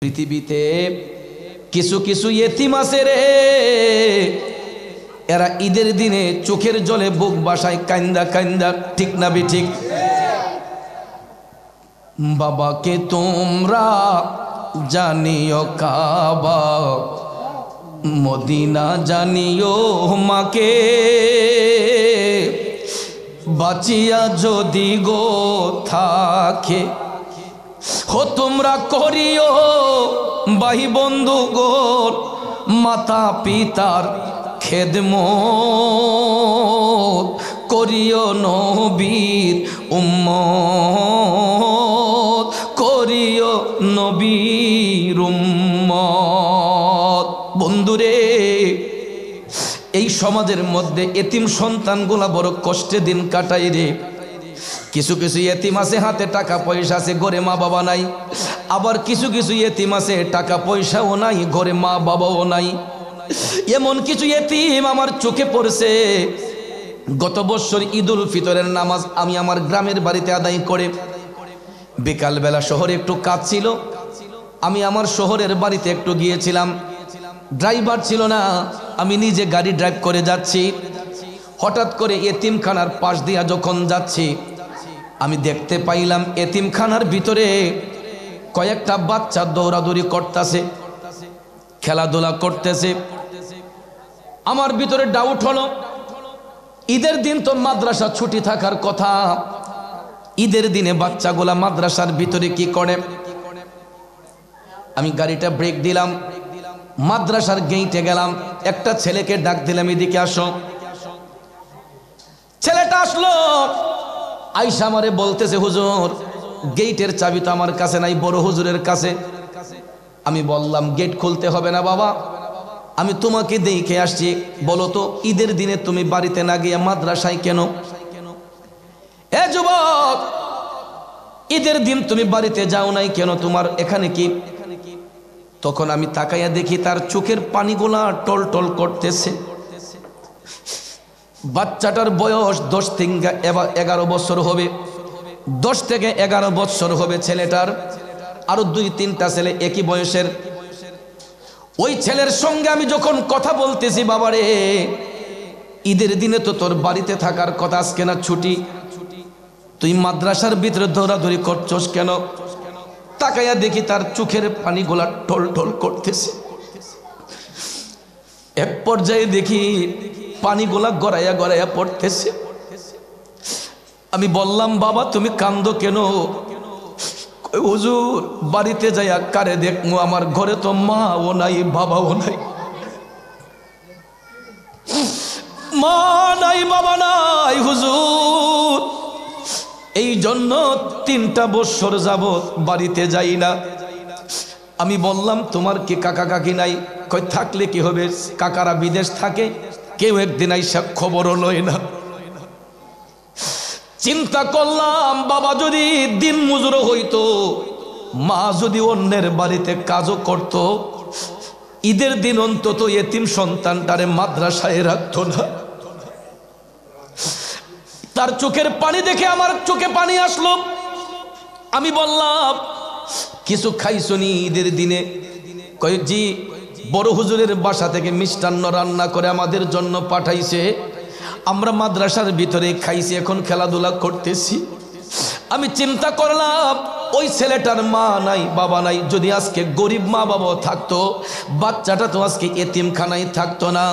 পৃথিবীতে কিছু কিছু ইতিম আছে রে, এরা ঈদের দিনে চোখের জলে বুক বাসায় কান্দা কান্দা, ঠিক না বেঠিক? বাবাকে তোমরা জানিও কাবা, মদিনা জানিও মাকে, বাঁচিয়া যদি গো থাকে হো তোমরা করিও ভাই বন্ধু গো মাতা পিতার খেদমত, করিও নবীর উম্মত, করিও নবীর উম্মত। বন্ধুরে, এই সমাজের মধ্যে এতিম সন্তানগুলা বড় কষ্টে দিন কাটায় রে। কিছু কিছু এতিম আছে হাতে টাকা পয়সা আছে, ঘরে মা বাবা নাই। আবার কিছু কিছু এতিম আছে টাকা পয়সাও নাই, ঘরে মা বাবাও নাই। এমন কিছু এতিম আমার চোখে পড়ছে। গত বছর ঈদুল ফিতরের নামাজ আমি আমার গ্রামের বাড়িতে আদায় করে বিকালবেলা শহরে একটু কাজ ছিল, আমি আমার শহরের বাড়িতে একটু গিয়েছিলাম। ড্রাইভার ছিল না, আমি নিজে গাড়ি ড্রাইভ করে যাচ্ছি। হঠাৎ করে এতিমখানার পাশ দিয়া যখন যাচ্ছি, আমি দেখতে পাইলাম এতিমখানার ভিতরে কয়েকটা বাচ্চা দৌড়াদৌড়ি করতেছে, খেলাধুলা করতেছে। আমার ভিতরে ডাউট হলো, ঈদের দিন তো মাদ্রাসা ছুটি থাকার কথা, ঈদের দিনে বাচ্চাগুলা মাদ্রাসার ভিতরে কি করে? আমি গাড়িটা ব্রেক দিলাম, মাদ্রাসার গেইটে গেলাম, একটা ছেলেকে ডাক দিলাম, এদিকে আসো। ছেলেটা আসলো, আইসা আমারে বলতেছে, হুজুর গেইটের চাবি তো আমার কাছে নাই, বড় হুজুরের কাছে। আমি বললাম, গেট খুলতে হবে না বাবা, আমি তোমাকে দেখে আসছি, বলো তো ঈদের দিনে তুমি বাড়িতে না গিয়ে মাদ্রাসায় কেন? এ যুবক, ঈদের দিন তুমি বাড়িতে যাও নাই কেন, তোমার এখানে কি? তখন আমি তাকাইয়া দেখি তার চোখের পানিগুলা টল টল করতেছে। বাচ্চাটার বয়স 10 থেকে 11 বছর হবে, 10 থেকে 11 বছর হবে ছেলেটার। আরো 2-3টা ছেলে একই বয়সের। ওই ছেলের সঙ্গে আমি যখন কথা বলতেছি, বাবারে ঈদের দিনে তো তোর বাড়িতে থাকার কথা, আজকে না ছুটি, তুই মাদ্রাসার ভিতরে দৌড়াদৌড়ি করছস কেন? তাকাইয়া দেখি তার চোখের পানিগুলা টল টল করতেছে। এক পর্যায়ে দেখি পানিগুলা গড়াইয়া গড়াইয়া পড়তেছে। আমি বললাম, বাবা তুমি কান্দো কেন? হুজুর বাড়িতে যাইয়া কারে দেখমু, আমার ঘরে তো মা ও নাই, বাবাও নাই, মা নাই বাবা নাই হুজুর, এই জন্য 3টা বছর যাবত বাড়িতে যাই না। আমি বললাম, তোমার কি কাকা কাকি নাই? কই থাকলে কি হবে, কাকারা বিদেশ থাকে, কেউ একদিন আইসা খবরও লয় না। চিন্তা করলাম, বাবা যদি দিন মজুর হইতো, মা যদি অন্যের বাড়িতে কাজও করত, ঈদের দিন অন্তত এতিম সন্তানটারে মাদ্রাসায় রাখতো না। তার চোখের পানি দেখে আমার চোখে পানি আসলো। আমি বললাম, কিছু খাইছনি ঈদের দিনে? কয় জি, বড় হুজুরের বাসা থেকে মিষ্টান্ন রান্না করে আমাদের জন্য পাঠাইছে, আমরা মাদ্রাসার ভিতরে খাইছি, এখন খেলাধুলা করতেছি। আমি চিন্তা করলাম, ওই ছেলেটার মা নাই বাবা নাই, যদি আজকে গরিব মা বাবা থাকতো, বাচ্চাটা তো আজকে এতিমখানায় থাকতো না।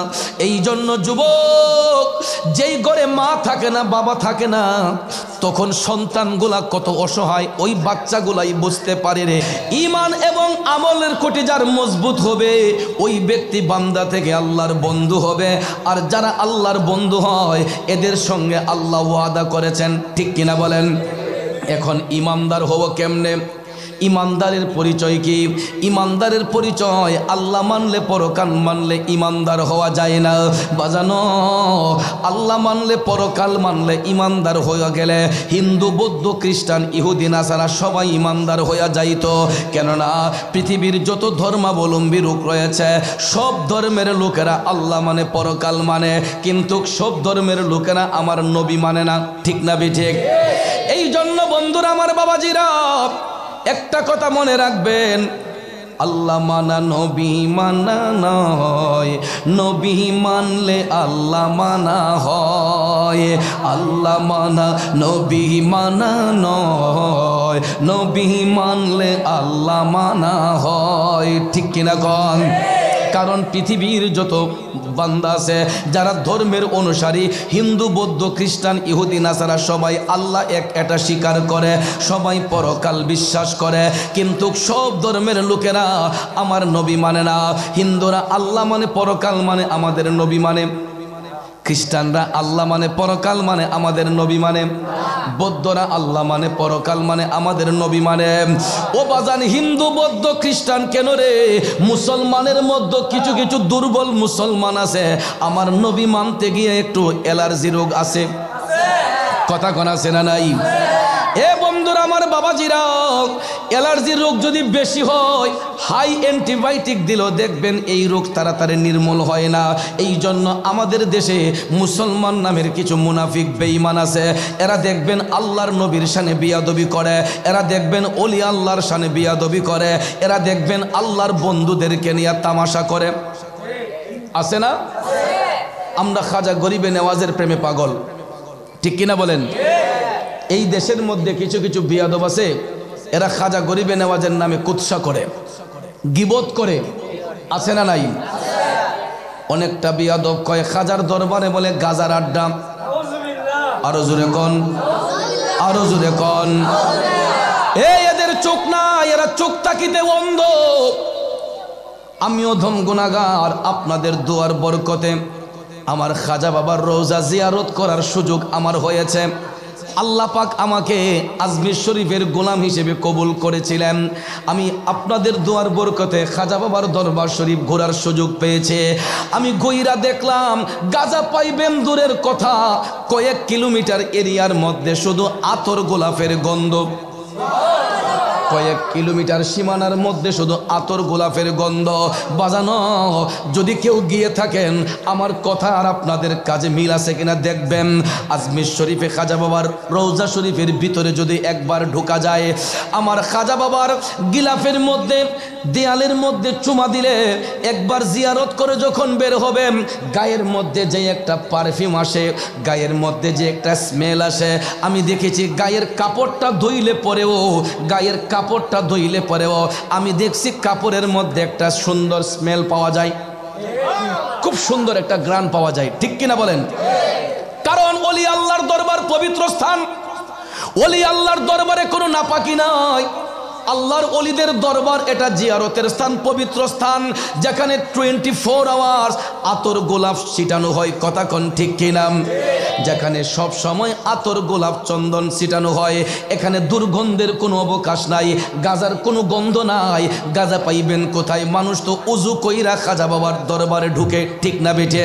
এই জন্য যুবক, যেই ঘরে মা থাকে না বাবা থাকে না, তখন সন্তানগুলা কত অসহায়, ওই বাচ্চাগুলাই বুঝতে পারে রে। ঈমান এবং আমলের খুঁটি যার মজবুত হবে, ওই ব্যক্তি বান্দা থেকে আল্লাহর বন্ধু হবে। আর যারা আল্লাহর বন্ধু হয়, এদের সঙ্গে আল্লাহ ওয়াদা করেছেন, ঠিক কিনা বলেন? এখন ইমানদার হব কেমনে? ইমানদারের পরিচয় কি? ইমানদারের পরিচয়, আল্লাহ মানলে পরকাল মানলে ইমানদার হওয়া যায় না বাজানো। আল্লাহ মানলে পরকাল মানলে ইমানদার হয়ে গেলে হিন্দু বৌদ্ধ খ্রিস্টান ইহুদি নাসারা সবাই ইমানদার হয়ে যাইত। কেননা পৃথিবীর যত ধর্মাবলম্বী লোক রয়েছে, সব ধর্মের লোকেরা আল্লাহ মানে পরকাল মানে, কিন্তু সব ধর্মের লোকেরা আমার নবী মানে না, ঠিক না বেঠিক? এই জন্য বন্ধুরা আমার, বাবাজিরা, একটা কথা মনে রাখবেন, আল্লাহ মানা নবী মানা নয়, নবী মানলে আল্লাহ মানা হয়। আল্লাহ মানা নবী মানা নয়, নবী মানলে আল্লাহ মানা হয়। ঠিক কিনা কন? কারণ পৃথিবীর যত বান্দা আছে যারা ধর্মের অনুসারী, হিন্দু বৌদ্ধ খ্রিস্টান ইহুদি নাসারা, সবাই আল্লাহ এক এটা স্বীকার করে, সবাই পরকাল বিশ্বাস করে, কিন্তু সব ধর্মের লোকেরা আমার নবী মানে না। হিন্দুরা আল্লাহ মানে পরকাল মানে আমাদের নবী মানে, খ্রিস্টানরা আল্লাহ মানে পরকাল মানে আমাদের নবী মানে, বৌদ্ধরা আল্লাহ মানে পরকাল মানে আমাদের নবী মানে। ও বাজান, হিন্দু বৌদ্ধ খ্রিস্টান কেন রে, মুসলমানের মধ্যে কিছু কিছু দুর্বল মুসলমান আছে, আমার নবী মানতে গিয়ে একটু অ্যালার্জি রোগ আছে। কথা কোন আছে না নাই? এ বন্ধুরা আমার, বাবাজিরা, অ্যালার্জির রোগ যদি বেশি হয়, হাই অ্যান্টিবায়োটিক দিলেও দেখবেন এই রোগ তাড়াতাড়ি নির্মূল হয় না। এই জন্য আমাদের দেশে মুসলমান নামের কিছু মুনাফিক বেঈমান আছে, এরা দেখবেন আল্লাহর নবীর শানে বিয়াদবি করে, এরা দেখবেন ওলি আল্লাহর শানে বিয়াদবি করে, এরা দেখবেন আল্লাহর বন্ধুদেরকে নিয়ে তামাশা করে। আছে না? আমরা খাজা গরিবে নেওয়াজের প্রেমে পাগল, ঠিক কিনা বলেন? এই দেশের মধ্যে কিছু কিছু বিয়াদব আছে, এরা খাজা গরিবে নেওয়াজের নামে কুৎসা করে, গিবত করে। আছে না নাই? অনেকটা বিয়াদব কয় খাজার দরবারে বলে গাজার আড্ডা। আরো জোরে কন, আরো জোরে কন। এদের চোখ নাই, এরা চোখ তাকিতে অন্ধ। আমিও ধম গুনাহগার, আপনাদের দোয়ার বরকতে আমার খাজা বাবার রওজা জিয়ারত করার সুযোগ আমার হয়েছে। আল্লাহ পাক আমাকে আজমির শরীফের গোলাম হিসেবে কবুল করেছিলেন। আমি আপনাদের দোয়ার বরকতে খাজা বাবার দরবার শরীফ ঘোরার সুযোগ পেয়েছে। আমি গইরা দেখলাম গাজা পাইবেন দূরের কথা, কয়েক কিলোমিটার এরিয়ার মধ্যে শুধু আতর গোলাপের গন্ধ। কয়েক কিলোমিটার সীমানার মধ্যে শুধু আতর গোলাপের গন্ধ। বাজানো, যদি কেউ গিয়ে থাকেন আমার কথা আর আপনাদের কাজে মিল আছে কিনা দেখবেন। আজমির শরীফে খাজা বাবার রওজা শরীফের ভিতরে যদি একবার ঢোকা যায়, আমার খাজা বাবার গিলাফের মধ্যে দেয়ালের মধ্যে চুমা দিলে, একবার জিয়ারত করে যখন বের হবেন, গায়ের মধ্যে যে একটা পারফিউম আসে, গায়ের মধ্যে যে একটা স্মেল আসে, আমি দেখেছি গায়ের কাপড়টা ধুইলে পরেও, গায়ের কাপড়টা ধুইলে পরেও আমি দেখছি কাপড়ের মধ্যে একটা সুন্দর স্মেল পাওয়া যায়, খুব সুন্দর একটা ঘ্রাণ পাওয়া যায়। ঠিক কিনা বলেন? কারণ ওলি আল্লাহর দরবার পবিত্র স্থান, ওলি আল্লাহর দরবারে কোনো নাপাকি নাই। আল্লাহর ওলিদের দরবার এটা জিয়ারতের স্থান, পবিত্র স্থান, যেখানে 24 আওয়ার্স আতর গোলাপ ছিটানো হয়। কথা কোন ঠিক কিনা? যেখানে সব সময় আতর গোলাপ চন্দন ছিটানো হয়, এখানে দুর্গন্ধের কোনো অবকাশ নাই, গাজার কোনো গন্ধ নাই। গাজা পাইবেন কোথায়? মানুষ তো উজু কইরা খাজা বাবার দরবারে ঢুকে, ঠিক না বেটে?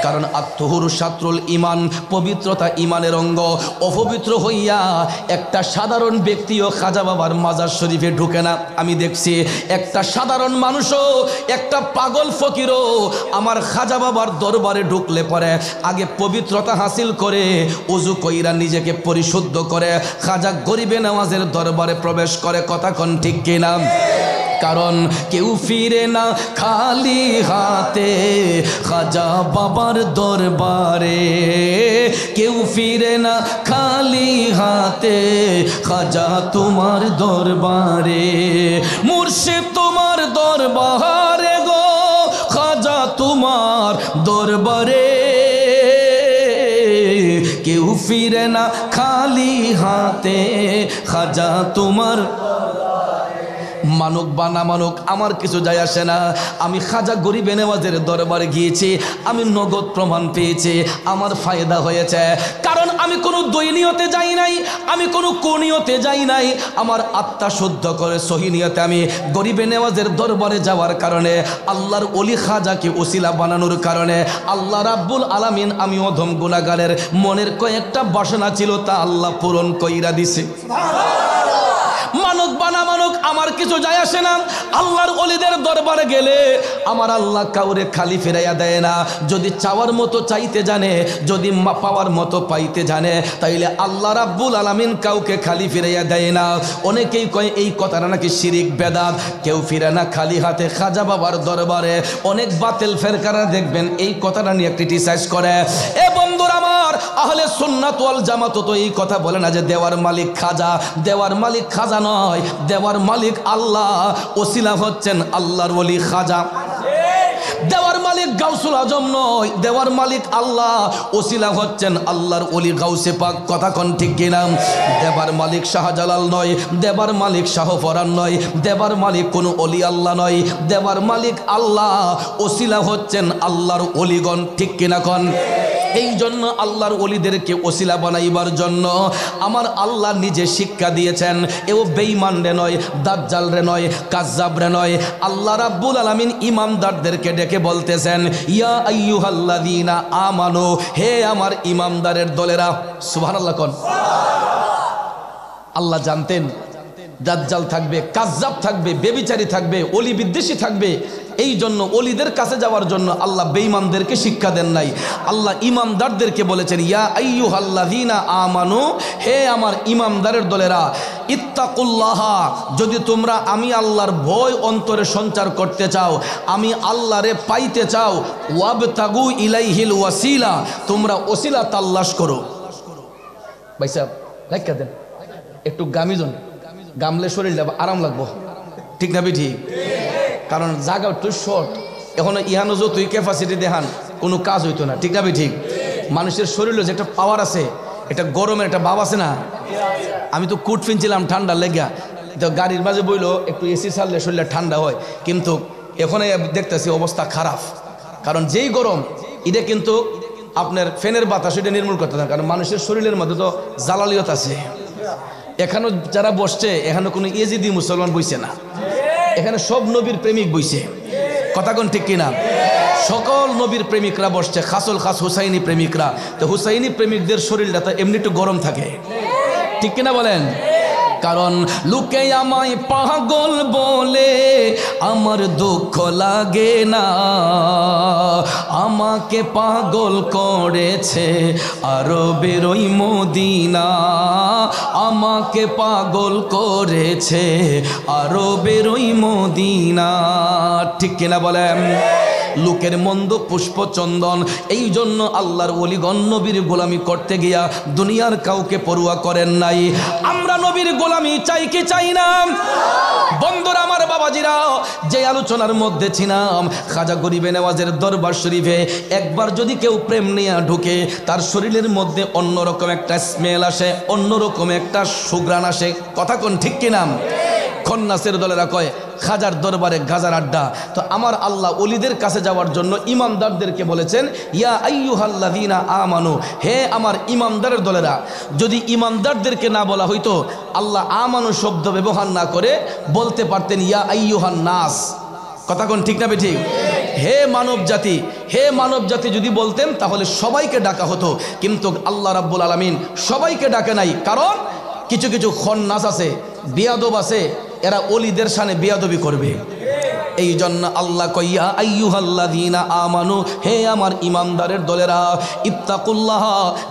কারণ আত্মহুর শাত্রুল ইমান, পবিত্রতা ইমানের অঙ্গ। অপবিত্র হইয়া একটা সাধারণ ব্যক্তিও খাজা বাবার মাজার শরীফে ঢুকে না। আমি দেখছি একটা সাধারণ মানুষও, একটা পাগল ফকিরও আমার খাজা বাবার দরবারে ঢুকলে পরে আগে পবিত্রতা হাসিল করে, ওযু কইরা নিজেকে পরিশুদ্ধ করে খাজা গরিবে নেওয়াজের দরবারে প্রবেশ করে। কথা কোন ঠিক কিনা? কারণ কেউ ফিরে না খালি হাতে খাজা বাবার দরবারে, কেউ ফিরে না খালি হাতে খাজা তোমার দরবারে। মুর্শিদ তোমার দরবারে গো খাজা তোমার দরবারে, কেউ ফিরে না খালি হাতে খাজা তোমার। মানুক বা না মানুক আমার কিছু যায় আসে না। আমি খাজা গরিবে নেওয়াজের দরবারে গিয়েছি, আমি নগদ প্রমাণ পেয়েছি, আমার ফায়দা হয়েছে। কারণ আমি কোনো দৈনিয়তে যাই নাই, আমি কোনো কোনিয়তে যাই নাই। আমার আত্মা শুদ্ধ করে সহিনিয়তে আমি গরিবে নেওয়াজের দরবারে যাওয়ার কারণে, আল্লাহর ওলি খাজাকে ওসিলা বানানোর কারণে আল্লাহ রাব্বুল আলামিন আমি অধম গুনাহগারের মনের কয়েকটা বাসনা ছিল তা আল্লাহ পূরণ কইরা দিছে। মানুক বানা মানুক আমার কিছু যায় আসে না। আল্লাহর ওলিদের দরবারে গেলে আমার আল্লাহ কাউরে খালি ফিরাইয়া দেয় না। যদি চাওয়ার মতো চাইতে জানে, যদি পাওয়ার মতো পাইতে জানে, তাইলে আল্লাহ রাব্বুল আলামিন কাউকে খালি ফিরাইয়া দেয় না। অনেকেই কয় এই কথাটা নাকি শিরিক বেদাত, কেউ ফিরে না খালি হাতে খাজা বাবার দরবারে। অনেক বাতিল ফেরকারা দেখবেন এই কথাটা নিয়ে ক্রিটিসাইজ করে। এ বন্ধুরা আমার, আহলে সুন্নাত ওয়াল জামাত তো এই কথা বলে না যে দেওয়ার মালিক খাজা। দেওয়ার মালিক খাজা নয়, দেওয়ার মালিক আল্লাহ। ওসিলা হচ্ছেন আল্লাহর ওলি খাজা। দেওয়ার মালিক গাউসুল আজম নয়, দেওয়ার মালিক আল্লাহ। ওসিলা হচ্ছেন আল্লাহর ওলি গাউসে পাক। কথা কোন ঠিক কিনা? দেবার মালিক শাহজালাল নয়, দেবার মালিক শাহফরান নয়, দেবার মালিক কোনো ওলি আল্লাহ নয়, দেবার মালিক আল্লাহ। ওসিলা হচ্ছেন আল্লাহর ওলিগণ। ঠিক কিনা কোন? এই জন্য আল্লাহর ওলিদেরকে ওসিলা বানাইবার জন্য আমার আল্লাহ নিজে শিক্ষা দিয়েছেন। এও বেঈমান রে নয়, দাজ্জাল রে নয়, কাজ্জাব রে নয়। আল্লাহ রাব্বুল আলামিন ইমামদারদেরকে ডেকে বলতেছেন, ইয়া আইয়ুহাল্লাযীনা আমানু, হে আমার ইমামদারের দলেরা। সুবহানাল্লাহ কোন? আল্লাহ জানতেন দাজ্জাল থাকবে, কাজ্জাব থাকবে, বেবিচারী থাকবে, ওলি বিদ্বেষী থাকবে। এই জন্য ওলিদের কাছে যাওয়ার জন্য আল্লাহ বেঈমানদেরকে শিক্ষা দেন নাই। আল্লাহ ইমামদারদেরকে বলেছেন, ইয়া আইয়ুহাল্লাযীনা আমানু, হে আমার ইমামদারের দলেরা, ইত্তাকুল্লাহা, যদি তোমরা আমি আল্লাহর ভয় অন্তরে সঞ্চার করতে চাও, আমি আল্লাহরে পাইতে চাও, ওয়াবতাগু ইলাইহিল ওয়াসিলা, তোমরা ওসিলা তালাশ করো। ভাই সাহেব লেখা দেন একটু গামিজন, গামলে শরীরটা আরাম লাগবো। ঠিক না বে? ঠিক। কারণ জায়গা একটু শর্ট, এখনো ইহানো যতই ক্যাপাসিটি দেখান কোনো কাজ হইতো না। ঠিক না বে? ঠিক। মানুষের শরীরে যে একটা পাওয়ার আছে, এটা গরমের একটা ভাব আছে না। আমি তো কোট ফিনছিলাম ঠান্ডা লেগা, তো গাড়ির মাঝে বইলো একটু এসি ছাড়লে শরীরটা ঠান্ডা হয়, কিন্তু এখন দেখতেছি অবস্থা খারাপ। কারণ যেই গরম, এটা কিন্তু আপনার ফ্যানের বাতাস এটা নির্মূল করতে থাকে। কারণ মানুষের শরীরের মধ্যে তো জালালিয়ত আছে। এখানে যারা বসছে, এখানে কোনো ইয়েজিদি মুসলমান বইছে না, এখানে সব নবীর প্রেমিক বইছে। কথা কোন ঠিক কিনা? সকল নবীর প্রেমিকরা বসছে, খাসুল খাস হুসাইনি প্রেমিকরা। তো হুসাইনি প্রেমিকদের শরীরটা তো এমনি একটু গরম থাকে। ঠিক কিনা বলেন? কারণ লোকে আমায় পাগল বলে আমার দুঃখ লাগে না, আমাকে পাগল করেছে আরবের ওই মদিনা, আমাকে পাগল করেছে আরবের ওই মদিনা। ঠিক কিনা বলেন? লোকের মন্দ পুষ্প চন্দন। এই জন্য আল্লাহর ওলিগণ নবীর গোলামি করতে গিয়া দুনিয়ার কাউকে পরোয়া করেন নাই। আমরা নবীর গোলামি চাই কি চাই না? বন্ধুরা আমার, বাবাজিরা, যে আলোচনার মধ্যে ছিলাম, খাজা গরিবে নেওয়াজের দরবার শরীফে একবার যদি কেউ প্রেম নিয়ে ঢুকে, তার শরীরের মধ্যে অন্যরকম একটা স্মেল আসে, অন্যরকম একটা সুঘ্রাণ আসে। কথা কোন ঠিক কিনা? খন্নাসের দলেরা কয় খাজার দরবারে গাজার আড্ডা। তো আমার আল্লাহ ওলিদের কাছে যাওয়ার জন্য ইমামদারদেরকে বলেছেন, ইয়া আইয়ুহাল্লাযীনা আমানু, হে আমার ইমামদারের দলেরা। যদি ইমামদারদেরকে না বলা হইতো, আল্লাহ আমানু শব্দ ব্যবহার না করে বলতে পারতেন ইয়া আইয়ুহান নাস। কথা কোন ঠিক না বে ঠিক? হে মানব জাতি, হে মানব জাতি যদি বলতেন তাহলে সবাইকে ডাকা হতো। কিন্তু আল্লাহ রাব্বুল আলামিন সবাইকে ডাকে নাই। কারণ কিছু কিছু খন্নাস আছে, বিয়াদব আছে, এরা ওলিদের শানে বিয়াদবি করবে। এই জন্য আল্লাহ কইয়া আইয়ুহাল্লাযীনা আমানু, হে আমার ইমানদারের দলেরা, ইত্তাকুল্লাহ,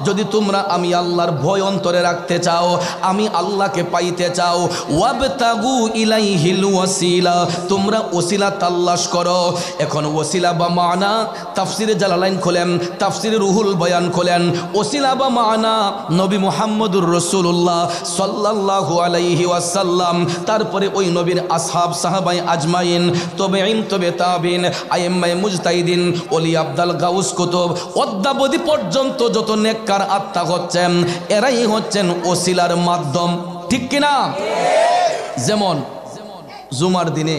যদি তোমরা আমি আল্লাহর ভয় অন্তরে রাখতে চাও, আমি আল্লাহকে পাইতে চাও, ওয়াবতাগু ইলাইহিল ওয়াসিলা, তোমরা ওসিলা তালাশ করো। এখন ওসিলা বা মানা, তাফসিরে জালালাইন খোলেন, তাফসিরে রুহুল বয়ান খোলেন। ওসিলা বা মানা নবী মুহাম্মদুর রাসূলুল্লাহ সাল্লাল্লাহু আলাইহি ওয়াসাল্লাম, তারপরে ওই নবীর আসহাব সাহাবায়ে আজমাইন, তবেইন, তবে তাবিন, আইম্মায়ে মুজতাহিদিন, ওলি আব্দাল গাউস কুতুব, অদ্যাবধি পর্যন্ত যত নেককার আত্মা হচ্ছেন, এরাই হচ্ছেন ওসিলার মাধ্যম। ঠিক কিনা? যেমন জুমার দিনে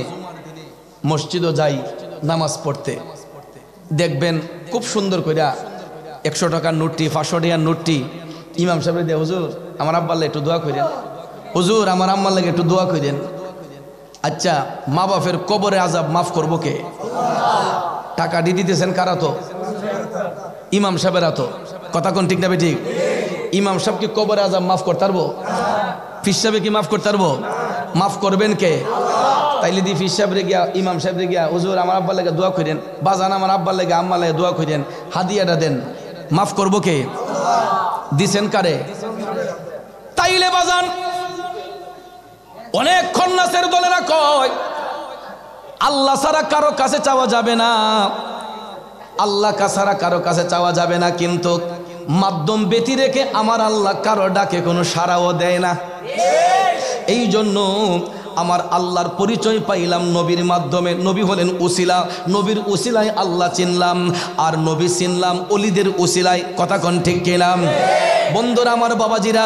মসজিদও যাই নামাজ পড়তে, দেখবেন খুব সুন্দর কইরা 100 টাকার নোটটি, 500 টাকার নোটটি ইমাম সাহেব দিয়ে, হুজুর আমার আব্বার লাগে একটু দোয়া করেন, হুজুর আমার আম্মার লাগে একটু দোয়া করেন। আচ্ছা, মা বাপের কবরে আযাব মাফ করবো কে? টাকা দিয়ে দিতেছেন কারা? তো ইমাম সাহেবেরা। তো কথা কোন ঠিক না বে ঠিক? ইমাম সাহেব কি কবরে আযাব মাফ করতে পারবো? পীর সাহেব কি মাফ করতে পারবো? মাফ করবেন কে? তাইলে দি ফির সাহেব রে গিয়া ইমাম সাহেব রে গিয়া হুজুর আমার আব্বার লাগে দোয়া করেন, বাজান আমার আব্বার লাগে আম্মা লাগে দোয়া করেন, হাদিয়াটা দেন, মাফ করবো কে? দিছেন কারে? তাইলে বাজান অনেক খন্নাসের দলেরা কয় আল্লাহ ছাড়া কারো কাছে চাওয়া যাবে না, আল্লাহ ছাড়া কারো কাছে চাওয়া যাবে না, কিন্তু মাধ্যম ব্যতি রেখে আমার আল্লাহ কারো ডাকে কোনো সাড়াও দেয় না। এই জন্য আমার আল্লাহর পরিচয় পাইলাম নবীর মাধ্যমে। নবী হলেন উসিলা, নবীর উসিলায় আল্লাহ চিনলাম, আর নবী চিনলাম অলিদের উসিলায়। কথা কোন ঠিক কিনা? বন্ধুরা আমার, বাবাজিরা,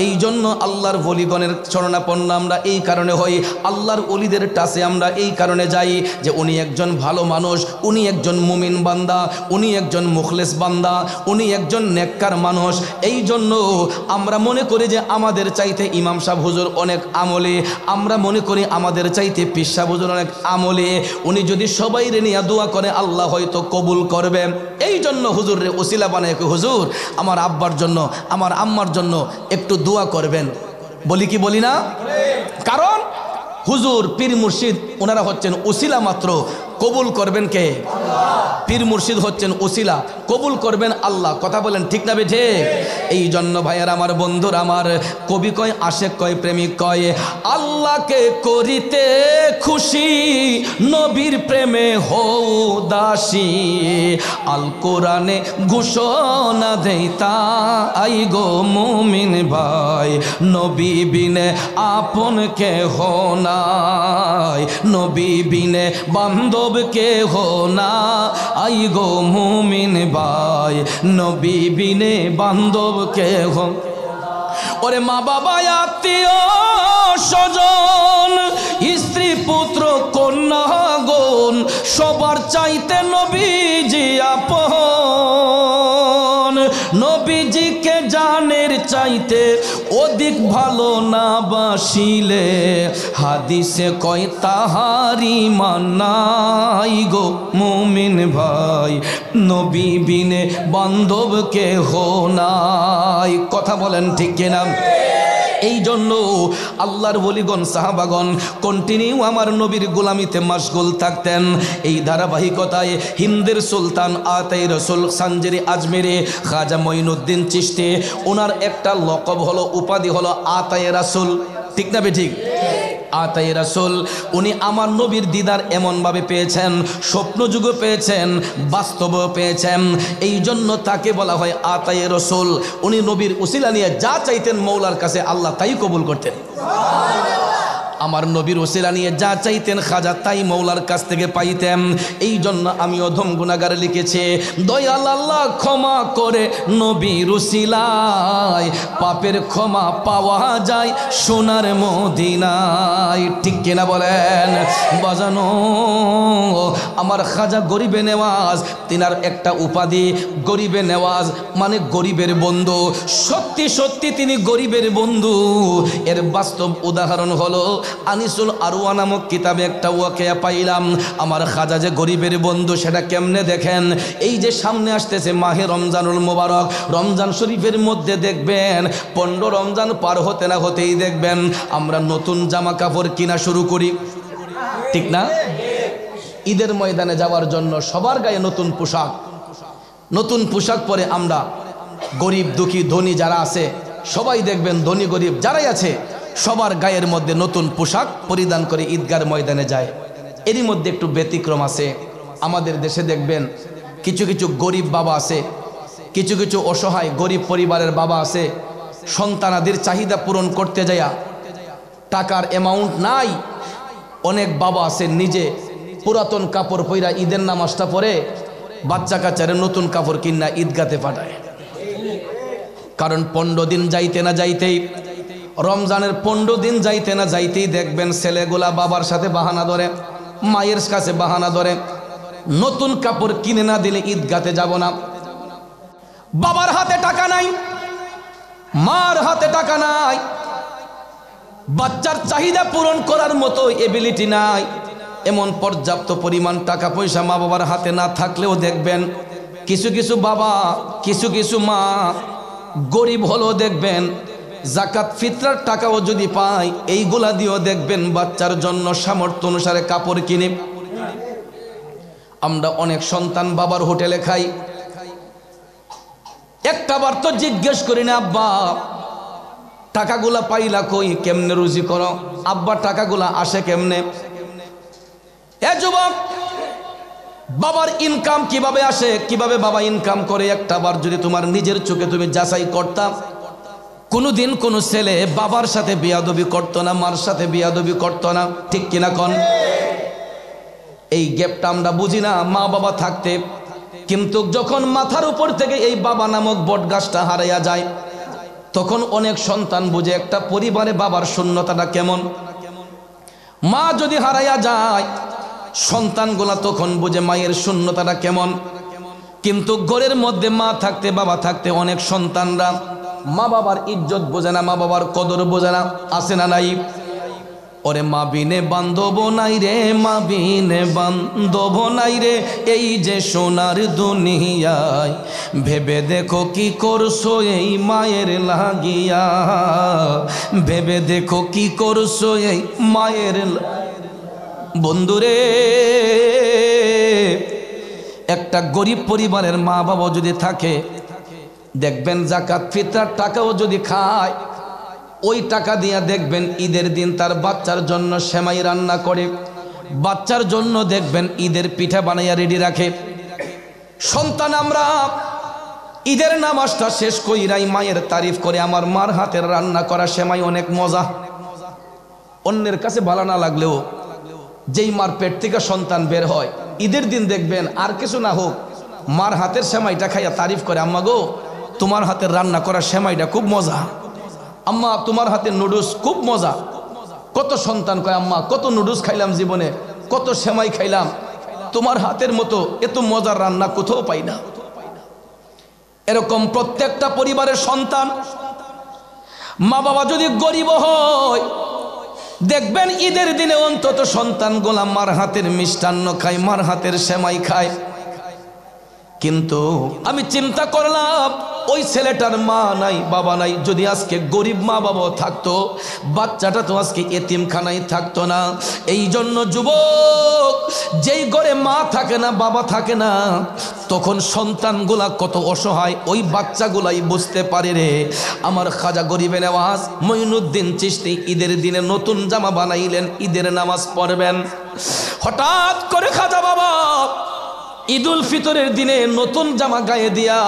এই জন্য আল্লাহর ওলিগণের শরণাপন্ন আমরা এই কারণে হই, আল্লাহর অলিদের টাসে আমরা এই কারণে যাই যে উনি একজন ভালো মানুষ, উনি একজন মুমিন বান্দা, উনি একজন মুখলেস বান্দা, উনি একজন নেককার মানুষ। এই জন্য আমরা মনে করি যে আমাদের চাইতে ইমাম সাহেব হুজুর অনেক আমলে, আমরা মনে করি আমাদের চাইতে পীর সাহেব হুজুর অনেক আমলে। উনি যদি সবাই রে নিয়ে দোয়া করে আল্লাহ হয়তো কবুল করবে। এই জন্য হুজুর রে ওসিলা বানায়, হুজুর আমার আব্বার জন্য আমার আম্মার জন্য একটু দোয়া করবেন। বলি কি বলি না? কারণ হুজুর পীর মুর্শিদ ওনারা হচ্ছেন উসিলা মাত্র, কবুল করবেন কে? পীর মুর্শিদ হচ্ছেন উসিলা, কবুল করবেন আল্লাহ। কথা বলেন ঠিক না বেঠে? এই জন্য ভাইয়ার আমার, বন্ধুর আমার, কবি কয়, আশেক কয়, প্রেমিক কয়, আল্লাহকে করিতে খুশি নবীর প্রেমে হও দাসী, আল কোরআনে ঘোষণা দেই তাই গো মুমিন ভাই, নবী বিনে আপন কেহ নাই, নবী বিনে বান্ধব কেহ না, আই গো মুমিন ভাই, নবী বিনে বান্ধব কেহ। ওরে মা বাবা আত্মীয় স্বজন স্ত্রী পুত্র কন্যা গণ সবার চাইতে নবীজি আপন, নবীজিকে জানের চাইতে অধিক ভালো না বাসিলে হাদিসে কয় তাহারি মানাই গো মুমিন ভাই, নবী বিনে বান্ধব কেহ নাই। কথা বলেন ঠিক কিনা? এই জন্য আল্লাহর ওলিগণ সাহাবাগণ কন্টিনিউ আমার নবীর গোলামিতে মাশগুল থাকতেন। এই ধারাবাহিকতায় হিন্দের সুলতান আতাই রসুল সানজেরি আজমেরি খাজা মঈনুদ্দিন চিশতি, ওনার একটা লকব হলো, উপাধি হলো আতাই রাসুল। ঠিক না বে ঠিক? আতাই রাসুল। উনি আমার নবীর দিদার এমনভাবে পেয়েছেন, স্বপ্নযুগও পেয়েছেন, বাস্তবও পেয়েছেন। এই জন্য তাকে বলা হয় আতাই রসুল। উনি নবীর উসিলা নিয়ে যা চাইতেন মৌলার কাছে আল্লাহ তাই কবুল করতেন। আমার নবীর ওসিলা নিয়ে যা চাইতেন খাজা তাই মৌলার কাছ থেকে পাইতেন। এই জন্য আমি অধম গুনাহগার লিখেছি, দয়াল আল্লাহ ক্ষমা করে নবীর ওসিলায় পাপের ক্ষমা পাওয়া যায় সোনার মদিনায়। ঠিক কিনা বলেন? বাজানো আমার খাজা গরিবে নেওয়াজ, তিনার একটা উপাধি গরিবে নেওয়াজ, মানে গরিবের বন্ধু। সত্যি সত্যি তিনি গরিবের বন্ধু। এর বাস্তব উদাহরণ হলো আনিসুল আরওয়া নামক কিতাবে একটা ওয়াকিয়া পাইলাম। আমার খাজা যে গরিবের বন্ধু সেটা কেমনে দেখেন। এই যে সামনে আসতেছে মাহে রমজানুল মোবারক, রমজান শরীফের মধ্যে দেখবেন 15 রমজান পার হতে না হতেই দেখবেন আমরা নতুন জামা কাপড় কিনা শুরু করি। ঠিক না? ঈদের ময়দানে যাওয়ার জন্য সবার গায়ে নতুন পোশাক, নতুন পোশাক পরে আমরা গরিব দুঃখী ধনী যারা আছে সবাই দেখবেন, ধনী গরিব যারাই আছে সবার গায়ের মধ্যে নতুন পোশাক পরিধান করে ঈদগার ময়দানে যায়। এরই মধ্যে একটু ব্যতিক্রম আছে। আমাদের দেশে দেখবেন কিছু কিছু গরিব বাবা আছে, কিছু কিছু অসহায় গরিব পরিবারের বাবা আছে, সন্তানাদের চাহিদা পূরণ করতে যায় টাকার অ্যামাউন্ট নাই। অনেক বাবা আছে নিজে পুরাতন কাপড় পইরা ঈদের নামাজটা পরে বাচ্চা কাচ্চারে নতুন কাপড় কিনা ঈদগাতে পাঠায়। কারণ 15 দিন যাইতে না যাইতেই, রমজানের 15 দিন যাইতে না যাইতেই দেখবেন ছেলেগুলা বাবার সাথে বাহানা ধরে, মায়ের কাছে বাহানা ধরে, নতুন কাপড় কিনে না দিলে ঈদগাতে যাব না। বাবার হাতে টাকা নাই, মার হাতে টাকা নাই, বাচ্চার চাহিদা পূরণ করার মতো এবিলিটি নাই। এমন পর্যাপ্ত পরিমাণ টাকা পয়সা মা বাবার হাতে না থাকলেও দেখবেন কিছু কিছু বাবা, কিছু কিছু মা গরিব হলেও দেখবেন জাকাত ফিতরার টাকাও যদি পায় এইগুলা দিয়েও দেখবেন বাচ্চার জন্য সামর্থ্য অনুসারে কাপড় কিনে। আমরা অনেক সন্তান বাবার হোটেলে খাই, একটাবার তো জিজ্ঞেস করি না আব্বা টাকাগুলা পাইলা কই, কেমনে রুজি করো, আব্বা টাকাগুলা আসে কেমনে? এ যুবক, বাবার ইনকাম কিভাবে আসে, কিভাবে বাবা ইনকাম করে, একটাবার যদি তোমার নিজের চোখে তুমি যাচাই করতাম, কোনোদিন কোন ছেলে বাবার সাথে বিয়াদবি করতো না, মার সাথে বিয়াদবি করতো না, ঠিক কিনা কোন? এই গ্যাপটা আমরা বুঝি না মা বাবা থাকতে, কিন্তু যখন মাথার উপর থেকে এই বাবা নামক বটগাছটা হারাইয়া যায় তখন অনেক সন্তান বুঝে একটা পরিবারে বাবার শূন্যতাটা কেমন। মা যদি হারাইয়া যায় সন্তানগুলা তখন বুঝে মায়ের শূন্যতাটা কেমন। কিন্তু ঘরের মধ্যে মা থাকতে বাবা থাকতে অনেক সন্তানরা মা বাবার ইজ্জত বোঝে না, মা বাবার কদর বোঝে না, আছে না নাই? ওরে মা বিনে বান্ধব নাই রে, মা বিনে বান্ধব নাই রে, এই যে সোনার দুনিয়ায়, ভেবে দেখো কি করছো এই মায়ের লাগিয়া, ভেবে দেখো কি করছো এই মায়ের। বন্ধুরে, একটা গরিব পরিবারের মা বাবা যদি থাকে দেখবেন জাকাত ফিতরার টাকাও যদি খায়, ওই টাকা দিয়া দেখবেন ঈদের দিন তার বাচ্চার জন্য সেমাই রান্না করে, বাচ্চার জন্য দেখবেন ঈদের পিঠা বানাইয়া রেডি রাখে। সন্তান আমরা ঈদের নামাজটা শেষ কইরাই মায়ের তারিফ করে, আমার মার হাতের রান্না করা সেমাই অনেক মজা। অন্যের কাছে ভালো না লাগলেও যেই মার পেট থেকে সন্তান বের হয় ঈদের দিন দেখবেন আর কিছু না হোক মার হাতের সেমাইটা খাইয়া তারিফ করে, আম্মা গো তোমার হাতের রান্না করা সেমাইটা খুব মজা, আম্মা তোমার হাতের নুডলস খুব মজা। কত সন্তান কয় আম্মা কত নুডলস খাইলাম জীবনে, কত সেমাই খাইলাম, তোমার হাতের মতো এত মজার রান্না কোথাও পাই না। এরকম প্রত্যেকটা পরিবারের সন্তান মা বাবা যদি গরিব হয় দেখবেন ঈদের দিনে অন্তত সন্তানগুলা মার হাতের মিষ্টান্ন খায়, মার হাতের সেমাই খায়। কিন্তু আমি চিন্তা করলাম ওই ছেলেটার মা নাই বাবা নাই, যদি আজকে গরিব মা বাবা থাকতো বাচ্চাটা তো আজকে এতিমখানায় থাকতো না। এই জন্য যুবক, যেই ঘরে মা থাকে না বাবা থাকে না তখন সন্তানগুলা কত অসহায় ওই বাচ্চাগুলাই বুঝতে পারে রে। আমার খাজা গরিবে নওয়াজ মঈনুদ্দিন চিশতি ঈদের দিনে নতুন জামা বানাইলেন, ঈদের নামাজ পড়বেন। হঠাৎ করে খাজা বাবা ঈদুল ফিতরের দিনে নতুন জামা গায়ে দিয়া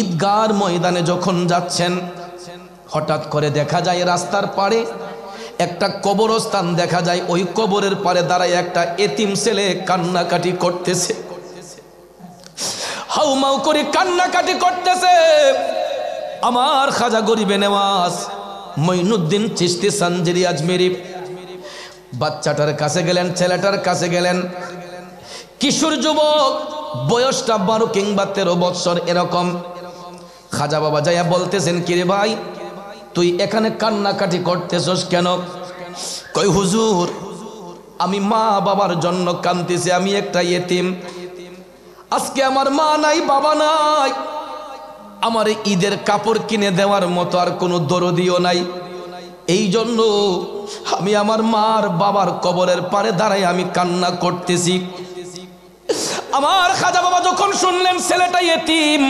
ঈদগার ময়দানে যখন যাচ্ছেন হঠাৎ করে দেখা যায় রাস্তার পাড়ে একটা কবরস্থান দেখা যায়, ওই কবরের পাড়ে দাঁড়ায় একটা এতিম ছেলে কান্নাকাটি করতেছে, হাউমাউ করে কান্নাকাটি করতেছে। আমার খাজা গরিবে নওয়াজ মঈনুদ্দিন চিশতি সানজিরি আজমেরি বাচ্চাটার কাছে গেলেন, ছেলেটার কাছে গেলেন, কিশোর যুবক, বয়সটা 12 কিংবা 13 বছর এরকম। খাজা বাবা যাইয়া বলতেছেন কিরে ভাই তুই এখানে কান্নাকাটি করতেছস কেন? কই হুজুর আমি মা বাবার জন্য কাঁদতেছি, আমি একটা ইতিম, আজকে আমার মা নাই বাবা নাই, আমার ঈদের কাপড় কিনে দেওয়ার মতো আর কোনো দরদিও নাই, এই জন্য আমি আমার মার বাবার কবরের পাড়ে দাঁড়াই আমি কান্না করতেছি। আমার খাজা বাবা যখন শুনলেন ছেলেটা ইতিম,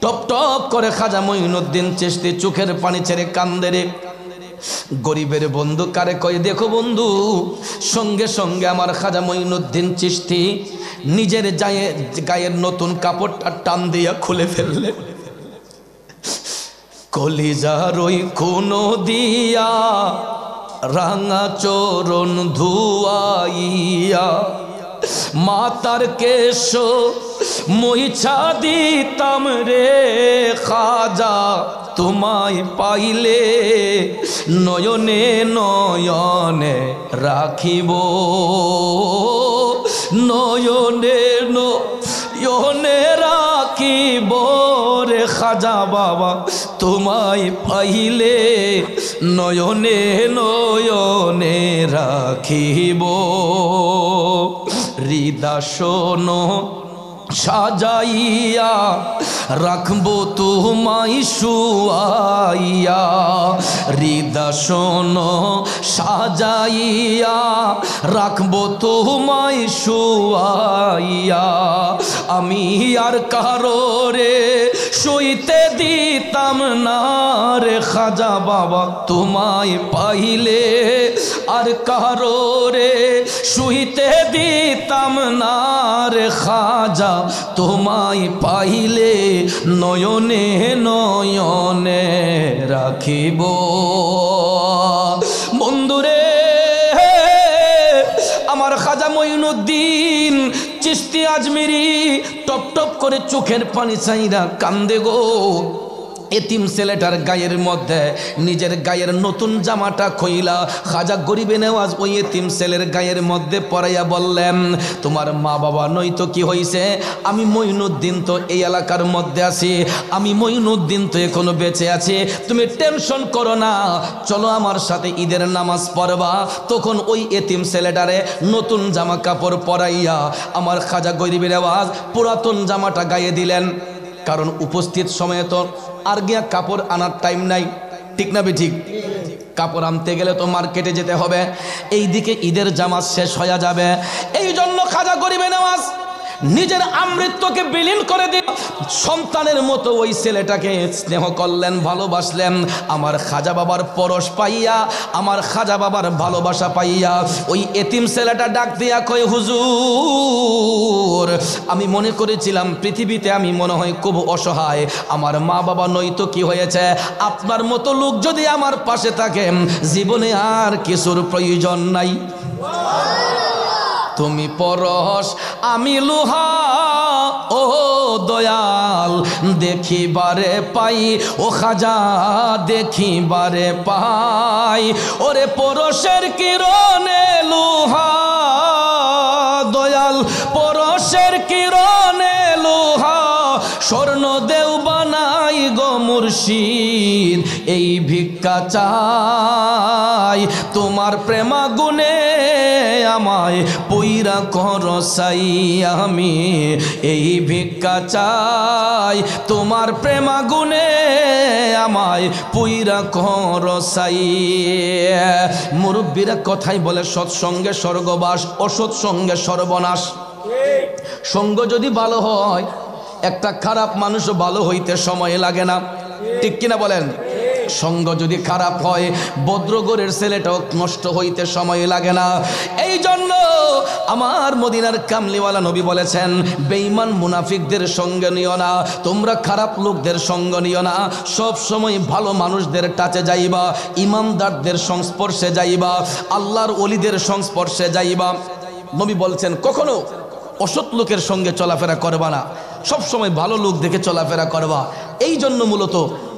টপ টপ করে খাজা মঈনুদ্দিন চিশতি চোখের পানি ছেড়ে কান্দে রে। গরিবের বন্ধু কারে কয় দেখো বন্ধু, সঙ্গে সঙ্গে আমার খাজা মঈনুদ্দিন চিশতি নিজের গায়ের নতুন কাপড়টা টান দিয়া খুলে ফেললেন, কলিজার ওই খুনো দিয়া রাঙা চরণ ধুয়াইয়া মাতার কেশ মুইছা দিতাম রে খাজা, তোমায় পাইলে নয়নে নয়নে রাখিব, নয়নে নয়নে রাখিব রে খাজা বাবা, তোমায় পাইলে নয়নে নয়নে রাখিব। হৃদা শোনো সাজাইয়া রাখবো তোমায় শুয়াইয়া, হৃদয় সাজাইয়া রাখবো তোমায় শুয়াইয়া। আমি আর কারোরে শুইতে দিতাম না রে খাজা বাবা তোমায় পাইলে, আর কারোরে শুইতে দিতাম না রে খাজা তোমায় পাইলে, নয়নে নয়নে রাখিব। বন্ধুরে আমার খাজা মঈনুদ্দিন চিশতি আজমিরি টপ টপ করে চোখের পানি চাইরা কান্দে গো। এতিম ছেলেটার গায়ের মধ্যে নিজের গায়ের নতুন জামাটা খইলা খাজা গরিবে নেওয়াজ ওই এতিম ছেলের গায়ের মধ্যে পরাইয়া বললেন, তোমার মা বাবা নয়তো কি হইছে, আমি মঈনুদ্দিন তো এই এলাকার মধ্যে আছি, আমি মঈনুদ্দিন তো এখনো বেঁচে আছি, তুমি টেনশন করো না, চলো আমার সাথে ঈদের নামাজ পড়বা। তখন ওই এতিম ছেলেটারে নতুন জামা কাপড় পরাইয়া আমার খাজা গরিবে নেওয়াজ পুরাতন জামাটা গায়ে দিলেন। কারণ উপস্থিত সময়ে তো আর গিয়া কাপড় আনার টাইম নাই, ঠিক না বে ঠিক? কাপড় আনতে গেলে তো মার্কেটে যেতে হবে, এইদিকে ঈদের জামাত শেষ হয়ে যাবে। এই জন্য খাজা গরিবে নেওয়াজ নিজের আমৃত্যুকে বিলীন করে দিয়ে সন্তানের মতো ওই ছেলেটাকে স্নেহ করলেন, ভালোবাসলেন। আমার খাজা বাবার পরশ পাইয়া, আমার খাজা বাবার ভালোবাসা পাইয়া ওই এতিম ছেলেটা ডাক দিয়া কয়, হুজুর আমি মনে করেছিলাম পৃথিবীতে আমি মনে হয় খুব অসহায়, আমার মা বাবা নয়তো কি হয়েছে, আপনার মতো লোক যদি আমার পাশে থাকে জীবনে আর কিছুর প্রয়োজন নাই। তুমি পরশ আমি লোহা ও দয়াল দেখিবারে পাই, ও খাজা দেখিবারে পাই, ওরে পরশের কিরণে লোহা দয়াল, পরশের কিরণে লোহা স্বর্ণ দেও বানাই গো মুর্শিদ, এই ভিক্ষা চাই তোমার প্রেমাগুনে আমায় পইরা করসাই, আমি এই ভিক্ষা চাই তোমার প্রেমাগুনে আমায় পইরা করসাই। মুরব্বীরা কথাই বলে সৎসঙ্গে স্বর্গবাস, অসৎ সঙ্গে সর্বনাশ। সঙ্গ যদি ভালো হয় একটা খারাপ মানুষও ভালো হইতে সময় লাগে না, ঠিক কিনা বলেন? সঙ্গ যদি খারাপ হয় বদ্রগড়ের ছেলেটাও নষ্ট হইতে সময় লাগে না। এই জন্য আমার মদিনার কামলিওয়ালা নবী বলেছেন, বেঈমান মুনাফিকদের সঙ্গে নিও না, তোমরা খারাপ লোকদের সঙ্গ নিও না, সব সময় ভালো মানুষদের টাচে যাইবা, ইমানদারদের সংস্পর্শে যাইবা, আল্লাহর ওলিদের সংস্পর্শে যাইবা। নবী বলছেন কখনো অসৎ লোকের সঙ্গে চলাফেরা করবা না, সব সময় ভালো লোক দেখে চলাফেরা করবা। এই জন্য মূলত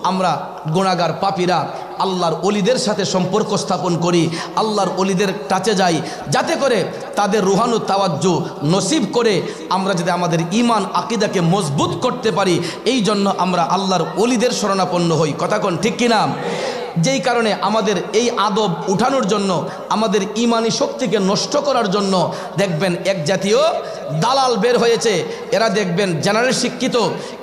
আমরা গুনাহগার পাপীরা আল্লাহর ওলিদের সাথে সম্পর্ক স্থাপন করি, আল্লাহর ওলিদের কাছে যাই, যাতে করে তাদের রুহানু তাওয়াজ্জু নসিব করে আমরা যদি আমাদের ঈমান আকীদাকে মজবুত করতে পারি, এই জন্য আমরা আল্লাহর ওলিদের শরণাপন্ন হই। কথা কোন ঠিক কিনা? যেই কারণে আমাদের এই আদব উঠানোর জন্য, আমাদের ঈমানি শক্তিকে নষ্ট করার জন্য দেখবেন এক জাতীয় দালাল বের হয়েছে, এরা দেখবেন জেনারেল শিক্ষিত,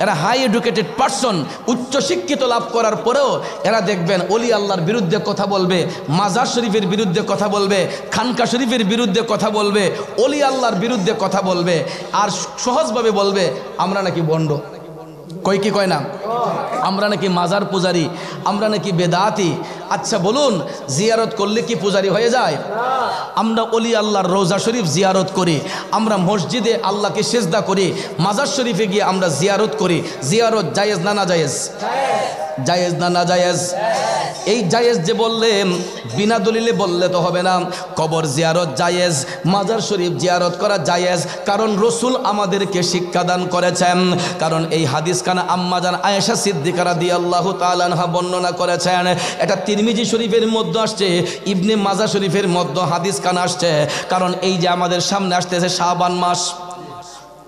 এরা হাই এডুকেটেড পারসন, উচ্চ শিক্ষিত লাভ করার পরেও এরা দেখবেন ওলি আল্লাহর বিরুদ্ধে কথা বলবে, মাজার শরীফের বিরুদ্ধে কথা বলবে, খানকা শরীফের বিরুদ্ধে কথা বলবে, ওলি আল্লাহর বিরুদ্ধে কথা বলবে, আর সহজভাবে বলবে আমরা নাকি বন্ড। কই কি কয় না? আমরা নাকি মাজার পূজারি, আমরা নাকি বেদাতি। আচ্ছা বলুন, জিয়ারত করলে কি পূজারি হয়ে যায়? আমরা ওলি আল্লাহর রোজা শরীফ জিয়ারত করি, আমরা মসজিদে আল্লাহকে সেজদা করি, মাজার শরীফে গিয়ে আমরা জিয়ারত করি। জিয়ারত জায়েজ না না জায়েজ? জায়েজ না না জায়েজ? এই জায়েজ যে বললেন, বিনা দলিলে বললে তো হবে না। কবর জিয়ারত জায়েজ, মাজার শরীফ জিয়ারত করা জায়েজ, কারণ রসুল আমাদেরকে শিক্ষাদান করেছেন। কারণ এই হাদিস খানা আম্মাজান আয়েশা সিদ্দিকা রাদিয়াল্লাহু তাআলা আনহা বর্ণনা করেছেন। এটা তিরমিজি শরীফের মধ্যে আসছে, ইবনে মাজাহ শরীফের মধ্যে হাদিস খানা আসছে। কারণ এই যে আমাদের সামনে আসতেছে শাবান মাস,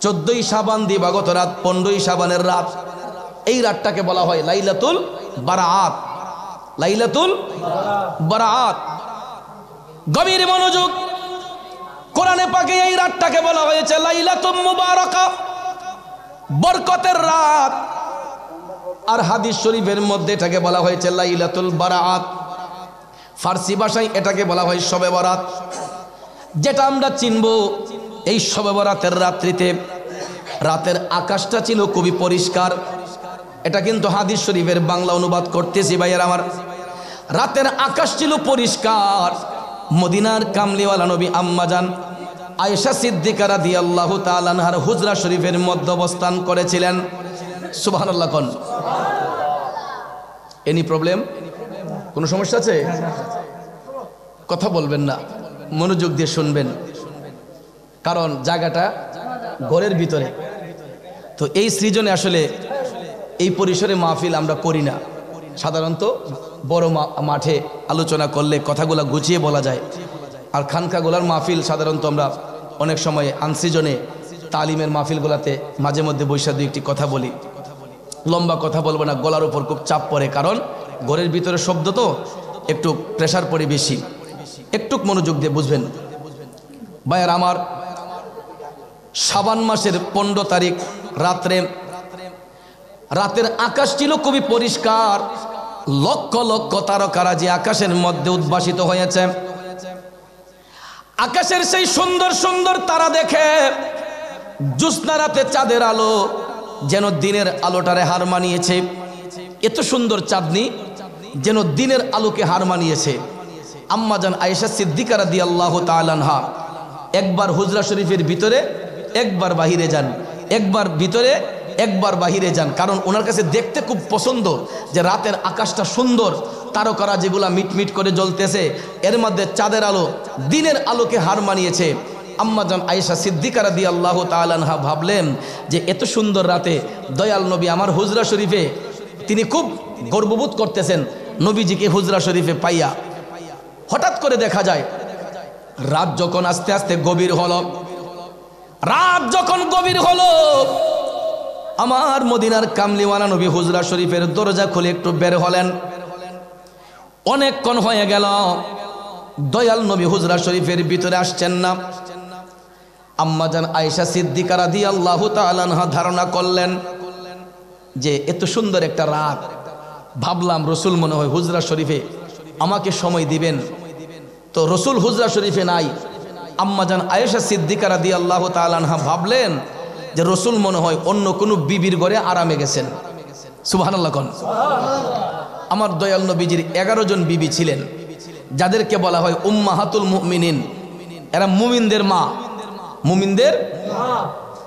14ই শাবান দিবাগত রাত, 15ই শাবানের রাত, এই রাতটাকে বলা হয় লাইলাতুল বারাআত। লাইলাতুল বারাআত। গভীর মনোযোগ, কোরআনে পাকে এই রাতটাকে বলা হয়েছে লাইলাতুম মুবারাকা। বরকতের রাত। আর হাদিস শরীফের মধ্যে এটাকে বলা হয়েছে লাইলাতুল বারাআত, ফার্সি ভাষায় এটাকে বলা হয় শবে বরাত। যেটা আমরা চিনব এই শবে বরাতের রাত্রিতে রাতের আকাশটা ছিল খুবই পরিষ্কার। এটা কিন্তু হাদিস শরীফের বাংলা অনুবাদ করতেছি ভাইয়ের আমার। রাতের আকাশ ছিল পরিষ্কার। মদিনার কামলিওয়ালা নবী আম্মাজান আয়েশা সিদ্দিকা রাদিয়াল্লাহু তাআলা আনহার হুজরা শরীফের মধ্যে অবস্থান করেছিলেন। সুবহানাল্লাহ কোন এনি প্রবলেম? কোনো সমস্যা আছে? কথা বলবেন না, মনোযোগ দিয়ে শুনবেন, কারণ জায়গাটা ঘরের ভিতরে। তো এই সৃজনে আসলে এই পরিসরে মাহফিল আমরা করি না। সাধারণত বড় মাঠে আলোচনা করলে কথাগুলো গুছিয়ে বলা যায়। আর খানকাগুলার মাহফিল সাধারণত আমরা অনেক সময় আনসিজনে তালিমের মাহফিলগুলোতে মাঝে মধ্যে বৈশা দুই একটি কথা বলি। লম্বা কথা বলবো না, গলার উপর খুব চাপ পড়ে, কারণ ঘরের ভিতরে শব্দ তো একটু প্রেশার পড়ে বেশি। একটু মনোযোগ দিয়ে বুঝবেন ভাইয়ার আমার। শাবান মাসের 15 তারিখ রাতের আকাশ ছিল খুবই পরিষ্কার। লক্ষ লক্ষ তারকারা যে আকাশের মধ্যে উদ্ভাসিত হয়েছে, আকাশের সেই সুন্দর সুন্দর তারা দেখে জ্যোৎস্না রাতে চাঁদের আলো যেন দিনের আলোটারে হার মানিয়েছে। এত সুন্দর চাঁদনি যেন দিনের আলোকে হার মানিয়েছে। আম্মাজান আয়েশা সিদ্দিকা রাদিয়াল্লাহু তাআলা আনহা একবার হুজরা শরীফের ভিতরে একবার বাহিরে যান, একবার ভিতরে একবার বাহিরে যান, কারণ ওনার কাছে দেখতে খুব পছন্দ যে রাতের আকাশটা সুন্দর, তারকারা যেগুলা মিটমিট করে জ্বলতেছে, এর মধ্যে চাঁদের আলো দিনের আলোকে হার মানিয়েছে। আম্মাজান আয়েশা সিদ্দিকা রাদিয়াল্লাহু তাআলা আনহা ভাবলেন যে এত সুন্দর রাতে দয়াল নবী আমার হুজরা শরীফে, তিনি খুব গর্ববোধ করতেছেন নবীজিকে হুজরা শরীফে পাইয়া। হঠাৎ করে দেখা যায় রাত যখন আস্তে আস্তে গভীর হলো, আমার মদিনার কামলিওয়ালা নবী হুজরা শরীফের দরজা খুলে একটু বের হলেন। অনেকক্ষণ হয়ে গেল দয়াল নবী হুজরা শরীফের ভিতরে আসছেন না। আম্মাজান আয়েশা সিদ্দিকা রাদিয়াল্লাহু তাআলা আনহা ধারণা করলেন যে এত সুন্দর একটা রাত, ভাবলাম রসুল মনে হয় হুজরা শরীফে আমাকে সময় দিবেন, তো রসুল হুজরা শরীফে নাই। আম্মাজান আয়েশা সিদ্দিকা রাদিয়াল্লাহু তাআলা আনহা ভাবলেন যে রসুল মনে হয় অন্য কোনো বিবির ঘরে আরামে গেছেন। সুবহানাল্লাহ কোন। আমার দয়াল নবীজির 11 জন বিবি ছিলেন, যাদেরকে বলা হয় উম্মাহাতুল মুমিনিন। এরা মুমিনদের মা, মুমিনদের,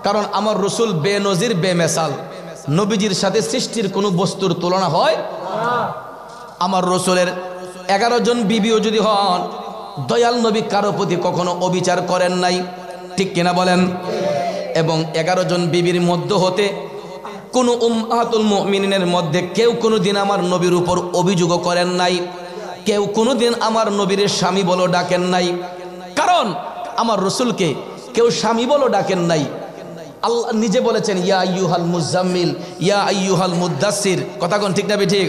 কারণ আমার রসুল বেনজির বেমেসাল। নবীজির সাথে সৃষ্টির কোনো বস্তুর তুলনা হয়? আমার রসুলের 11 জন বিবিও যদি হন, দয়াল নবী কারো প্রতি কখনো অবিচার করেন নাই, ঠিক কিনা বলেন? এবং 11 জন বিবির মধ্য হতে কোনো উম্মাহাতুল মুমিনিনের মধ্যে কেউ কোনোদিন আমার নবীর উপর অভিযোগও করেন নাই, কেউ কোনোদিন আমার নবীর স্বামী বলো ডাকেন নাই, কারণ আমার রসুলকে কেউ স্বামী বলো ডাকেন নাই। আল্লাহ নিজে বলেছেন ইয়া আইয়ুহাল মুজাম্মিল ইয়া আইয়ুহাল মুদ্দাসির, কথা কোন ঠিক না ঠিক?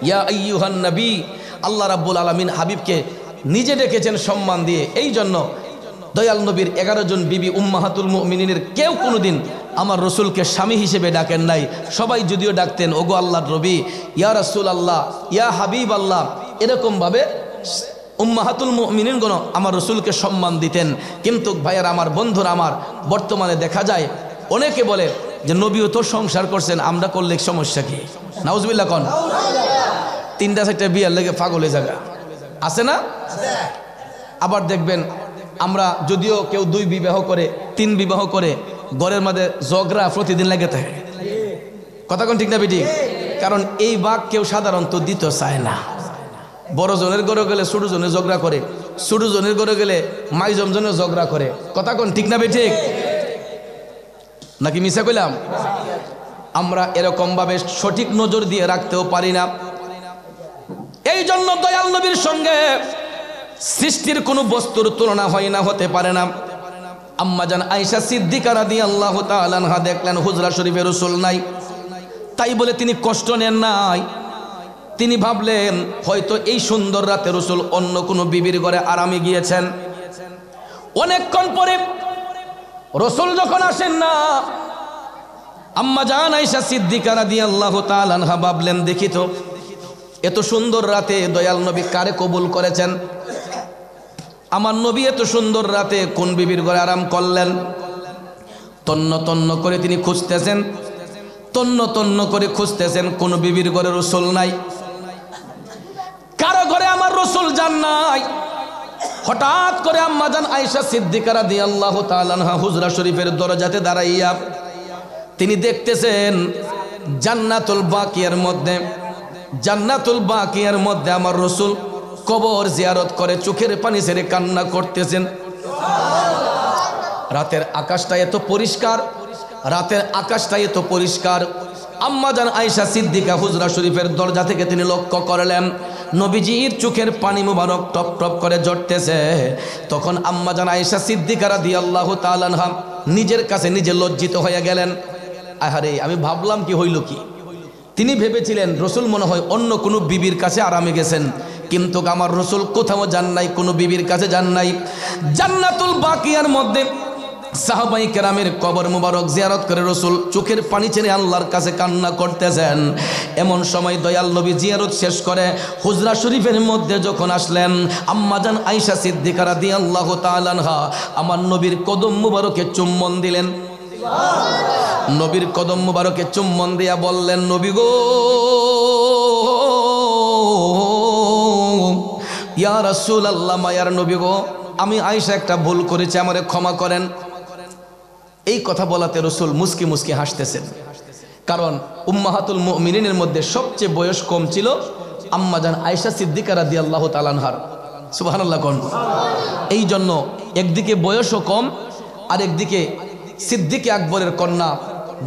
ইয়া আইয়ুহান নবী, আল্লাহ রাব্বুল আলামিন হাবিবকে নিজে ডেকেছেন সম্মান দিয়ে। এই জন্য দয়াল নবীর 11 জন বিবি উম্মাহাতুল মুমিনিনের কেউ কোনোদিন আমার রসুলকে স্বামী হিসেবে ডাকেন নাই। সবাই যদিও ডাকতেন ওগো আল্লাহর নবী, ইয়া রাসূল আল্লাহ, ইয়া হাবিব আল্লাহ, এরকমভাবে উম্মাহাতুল মুমিনিনগণ আমার রসুলকে সম্মান দিতেন। কিন্তু ভাইয়ার আমার, বন্ধুরা আমার, বর্তমানে দেখা যায় অনেকে বলে যে নবীও তো সংসার করছেন, আমরা করলে সমস্যা কি? নাউজুবিল্লাহ কোন। 3-4টা বিয়ার লেগে পাগলে যাবে, আছে না? আবার দেখবেন আমরা যদিও কেউ 2 বিবাহ করে 3 বিবাহ করে, ঘরের মধ্যে ঝগড়া প্রতিদিন লেগে থাকে, কথা কোন ঠিক না বেটি? কারণ এই ভাগ কেউ সাধারণত দিতে চায় না। বড় জনের ঘরে গেলে ছোট জনের ঝগড়া করে, ছোট জনের ঘরে গেলে মাই জমজনের ঝগড়া করে, কথা কোন ঠিক না বেটি? নাকি মিছা কইলাম? আমরা এরকম ভাবে সঠিক নজর দিয়ে রাখতেও পারি না। এই জন্য দয়াল নবীর সঙ্গে সৃষ্টির কোনো বস্তুর তুলনা হয় না, হতে পারে না। আম্মাজান আয়েশা সিদ্দিকা রাদিয়াল্লাহু তাআলা আনহা দেখলেন হুজরা শরীফে রাসূল নাই, তাই বলে তিনি কষ্ট নেন নাই। তিনি ভাবলেন হয়তো এই সুন্দর রাতে রাসূল অন্য কোনো বিবির ঘরে আরামে গিয়েছেন। অনেকক্ষণ পরে রাসূল যখন আসেন না, আম্মা জান আয়েশা সিদ্দিকা রাদিয়াল্লাহু তাআলা আনহা ভাবলেন, দেখি তো এত সুন্দর রাতে দয়াল নবী কারে কবুল করেছেন? আমার নবী এত সুন্দর রাতে কোন বিবির ঘরে আরাম করলেন? তন্ন তন্ন করে তিনি খুঁজতেছেন, তন্ন তন্ন করে খুঁজতেছেন, কোন বিবির ঘরে রাসূল নাই, কারো ঘরে আমার রাসূল যান নাই। হঠাৎ করে আম্মা জান আয়েশা সিদ্দিকা রাদিয়াল্লাহু তাআলা আনহা হুজরা শরীফের দরজাতে দাঁড়াইয়া তিনি দেখতেছেন জান্নাতুল বাকিয়ার মধ্যে, জান্নাতুল বাকিয়ার মধ্যে আমার রাসূল কবর জিয়ারত করে চোখের পানি ছেড়ে কান্না করতেছেন। রাতের আকাশটা এত পরিষ্কার, রাতের আকাশটা এত পরিষ্কার। আম্মা জান আয়েশা সিদ্দিকা হুজরা শরীফের দরজা থেকে তিনি লক্ষ্য করলেন নবীজির চোখের পানি মুবারক টপ টপ করে ঝরতেছে। তখন আম্মা জান আয়েশা সিদ্দিকা রাদিয়াল্লাহু তাআলা আনহা নিজের কাছে নিজে লজ্জিত হয়ে গেলেন। আহারে, আমি ভাবলাম কি হইল কি? তিনি ভেবেছিলেন রাসূল মনে হয় অন্য কোনো বিবির কাছে আরামে গেছেন, কিন্তু আমার রাসূল কোথাও যান নাই, কোনো বিবির কাছে যান নাই। জান্নাতুল বাকিয়ার মধ্যে সাহাবায়ে কেরামের কবর মুবারক জিয়ারত করে রাসূল চোখের পানি ছেড়ে আল্লাহর কাছে কান্না করতেছেন। এমন সময় দয়াল নবী জিয়ারত শেষ করে হুজরা শরীফের মধ্যে যখন আসলেন, আম্মা জান আয়েশা সিদ্দিকা রাদিয়াল্লাহু তাআলা আনহা আমার নবীর কদম মুবারকে চুম্বন দিলেন। নবীর কদম মুবারকে চুম্বন দিয়া বললেন, নবী গো, ইয়া রাসূলুল্লাহ, মায়ার নবী গো, আমি আয়েশা একটা ভুল করেছি, আমারে ক্ষমা করেন। এই কথা বলাতে রাসূল মুস্কি মুস্কি হাসতেছেন, কারণ উম্মাহাতুল মুমিনিনের মধ্যে সবচেয়ে বয়স কম ছিল আম্মা জান আয়েশা সিদ্দিকা রাদিয়াল্লাহু তাআলা আনহার। সুবহানাল্লাহ কোন। এই জন্য একদিকে বয়সও কম, আর একদিকে সিদ্দিকে আকবরের কন্যা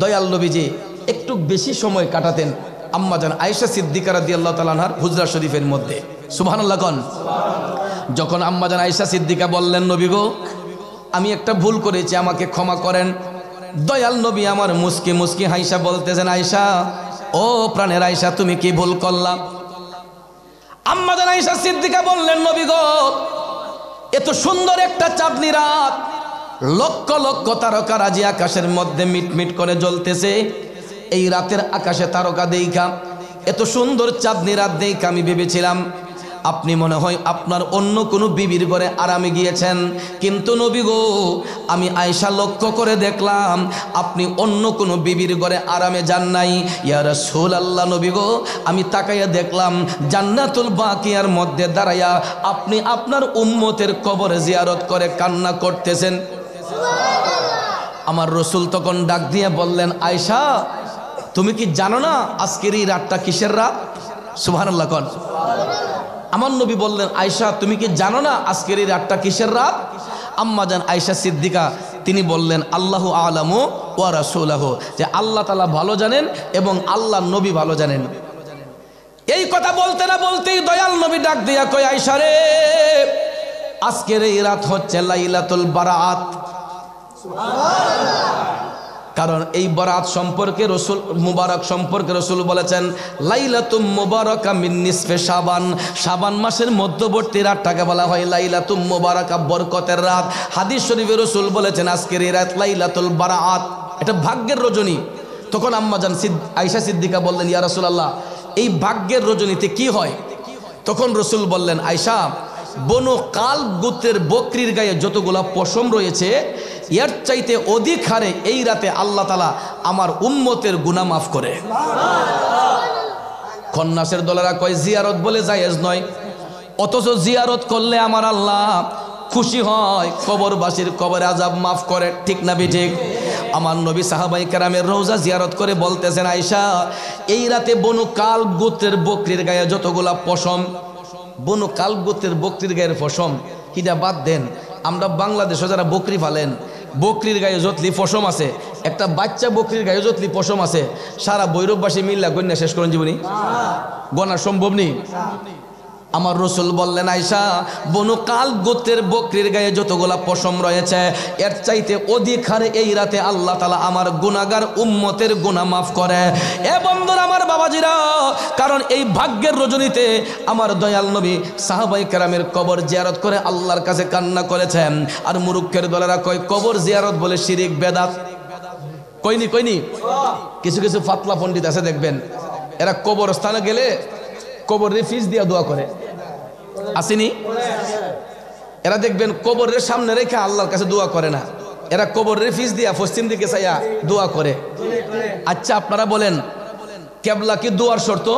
দয়াল নবীজি একটু বেশি সময় কাটাতেন আম্মা জান আয়েশা সিদ্দিকা রাদিয়াল্লাহু তাআলা আনহার হুজরা শরীফের মধ্যে। সুবহানাল্লাহ কোন। যখন আম্মা জান আয়েশা সিদ্দিকা বললেন, নবী গো, আমি একটা ভুল করেছি, আমাকে ক্ষমা করেন, দয়াল নবী আমার মুস্কি মুস্কি হাইসা বলতেছেন, আয়েশা, ও প্রাণের আয়েশা, তুমি কি ভুল করলা? আম্মা জান আয়েশা সিদ্দিকা বললেন, নবী গো, এত সুন্দর একটা চাঁদনি রাত, লক্ষ লক্ষ তারকা রাজি আকাশের মধ্যে মিটমিট করে জ্বলতেছে। এই রাতের আকাশে তারকা দেইখা, এত সুন্দর চাঁদনি রাত দেইখা আমি ভেবেছিলাম আপনি মনে হয় আপনার অন্য কোনো বিবির ঘরে আরামে গিয়েছেন, কিন্তু নবী গো, আমি আয়েশা লক্ষ্য করে দেখলাম আপনি অন্য কোনো বিবির ঘরে আরামে যান নাই। ইয়া রাসূলুল্লাহ, নবী গো, আমি তাকাইয়া দেখলাম জান্নাতুল বাকিয়ার মধ্যে দাঁড়াইয়া আপনি আপনার উম্মতের কবর জিয়ারত করে কান্না করতেছেন। আমার রাসূল তখন ডাক দিয়ে বললেন, আয়েশা, তুমি কি জানো না আজকের এই রাতটা কিসের রাত? সুবহানাল্লাহ কোন। আমার নবী বললেন, আয়েশা, তুমি কি জানো না আজকের এই রাতটা কিসের রাত? আম্মা জান আয়েশা সিদ্দিকা তিনি বললেন, আল্লাহু আ'লামু ওয়া রাসূলুহু, যে আল্লাহ তাআলা ভালো জানেন এবং আল্লাহর নবী ভালো জানেন। এই কথা বলতে না বলতেই দয়াল নবী ডাক দিয়া কয়, আয়েশা রে, আজকের এই রাত হচ্ছে লাইলাতুল বারাত। কারণ এই বরাত সম্পর্কে রাসূল মুবারক সম্পর্কে রাসূল বলেছেন, লাইলাতুম মুবারাকা মিন নিসফে শাবান, শাবান মাসের মধ্যবর্তী রাতটাকে বলা হয় লাইলাতুম মুবারাকা, বরকতের রাত। হাদিস শরীফে রাসূল বলেছেন আজকের এই রাত লাইলাতুল বারাত, এটা ভাগ্যের রজনী। তখন আম্মা জান আয়েশা সিদ্দিকা বললেন, ইয়া রাসূলুল্লাহ, এই ভাগ্যের রজনীতে কি হয়? তখন রাসূল বললেন, আয়েশা, বনু কাল গোত্রের বকরির গায়ে যতগুলা পশম রয়েছে, এর চাইতে অধিক হারে এই রাতে আল্লাহ তাআলা আমার উম্মতের গুনাহ মাফ করে। খন্নাসের দলেরা কয় জিয়ারত বলে জায়েজ নয়, অথচ জিয়ারত করলে আমার আল্লাহ খুশি হয়, কবরবাসীর কবর আযাব মাফ করে। ঠিক না বেঠিক? আমার নবী সাহাবায়ে কেরামের রওজা জিয়ারত করে বলতেছেন, আয়েশা, এই রাতে বনু কাল গোত্রের বকরির গায়ে যতগুলা পশম, বনু কাল গোত্রের বকরির গায়ের পশম কিটা বাদ দেন, আমরা বাংলাদেশে যারা বকরি পালেন, বকরির গায়ে যতলি পশম আছে, একটা বাচ্চা বকরির গায়ে যতলি পশম আছে, সারা ভৈরববাসী মিল্লা গণ্যা শেষ করেন জীবনী, গণা সম্ভব নেই। আমার রাসূল বললেন, আয়েশা, বনু কাল গোত্রের বকরির গায়ে যতগুলা পশম রয়েছে, এর চাইতে অধিক হারে এই রাতে আল্লাহ তাআলা আমার গুনাহগার উম্মতের গুনাহ মাফ করে। এ বন্ধুরা, আমার বাবাজিরা, কারণ এই ভাগ্যের রজনীতে আমার দয়াল নবী সাহাবায়ে কেরামের কবর জিয়ারত করে আল্লাহর কাছে কান্না করেছেন। আর মুরুক্কের দলেরা কয় কবর জিয়ারত বলে শিরিক বেদাত। কইনি কইনি কিছু কিছু ফাতলা পণ্ডিত আছে দেখবেন, এরা কবরস্থানে গেলে কবরের ফিস দিয়া দোয়া করে, আসেনি? এরা দেখবেন কবরের সামনে রেখে আল্লাহর কাছে দোয়া করে না, এরা কবরের ফিস দিয়া পশ্চিম দিকে চাইয়া দোয়া করে। আচ্ছা আপনারা বলেন, কেবলা কি দোয়ার শর্ত?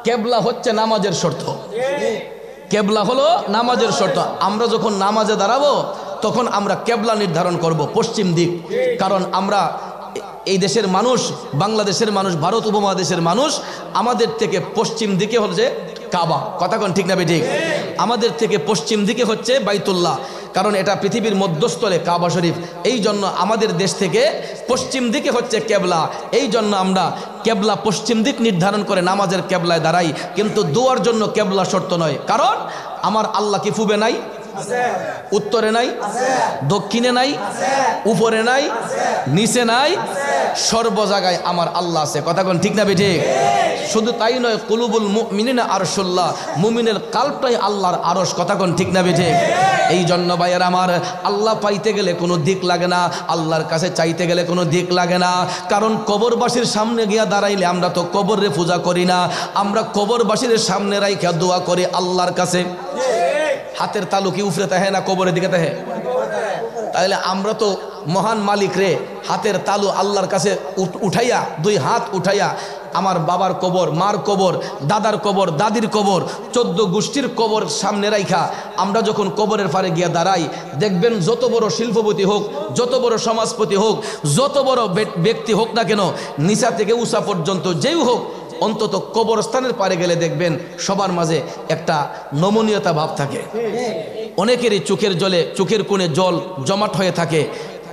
কেবলা হচ্ছে নামাজের শর্ত। কেবলা হলো নামাজের শর্ত। আমরা যখন নামাজে দাঁড়াবো তখন আমরা কেবলা নির্ধারণ করব পশ্চিম দিক, কারণ আমরা এই দেশের মানুষ, বাংলাদেশের মানুষ, ভারত উপমহাদেশের মানুষ, আমাদের থেকে পশ্চিম দিকে হচ্ছে কাবা, কথা কোন ঠিক না ঠিক? আমাদের থেকে পশ্চিম দিকে হচ্ছে বাইতুল্লাহ, কারণ এটা পৃথিবীর মধ্যস্থলে কাবা শরীফ। এই জন্য আমাদের দেশ থেকে পশ্চিম দিকে হচ্ছে কেবলা, এই জন্য আমরা কেবলা পশ্চিম দিক নির্ধারণ করে নামাজের কেবলায় দাঁড়াই। কিন্তু দোয়ার জন্য কেবলা শর্ত নয়, কারণ আমার আল্লাহ কি ফুবে নাই? উত্তরে নাই, দক্ষিণে নাই, উপরে নাই, নিচে নাই, সর্ব জায়গায় আমার আল্লাহ আছে, কথা কোন ঠিক না ঠিক? শুধু তাই নয়, কুলুবুল মুমিনিনা আরশুল্লাহ, মুমিনের কাল্পটাই আল্লাহর আরশ, কথা কোন ঠিক না ঠিক? এই জন্য ভাইয়ের আমার, আল্লাহ পাইতে গেলে কোনো দিক লাগে না, আল্লাহর কাছে চাইতে গেলে কোনো দিক লাগে না। কারণ কবরবাসীর সামনে গিয়া দাঁড়াইলে আমরা তো কবরে পূজা করি না, আমরা কবরবাসীর সামনে রাইখা দোয়া করি আল্লাহর কাছে। হাতের তালু কি উফরে তাহে না কবরের দিকে তাহে? তাহলে আমরা তো মহান মালিক রে হাতের তালু আল্লাহর কাছে উঠাইয়া, দুই হাত উঠাইয়া আমার বাবার কবর, মার কবর, দাদার কবর, দাদির কবর, 14 গোষ্ঠীর কবর সামনে রাইখা আমরা যখন কবরের পারে গিয়া দাঁড়াই, দেখবেন যত বড় শিল্পপতি হোক, যত বড় সমাজপতি হোক, যত বড় ব্যক্তি হোক না কেন, নিচা থেকে উঁচা পর্যন্ত যেই হোক, অন্তত কবরস্থানের পারে গেলে দেখবেন সবার মাঝে একটা নমনীয়তা ভাব থাকে। অনেকেরই চোখের জলে, চোখের কোণে জল জমাট হয়ে থাকে।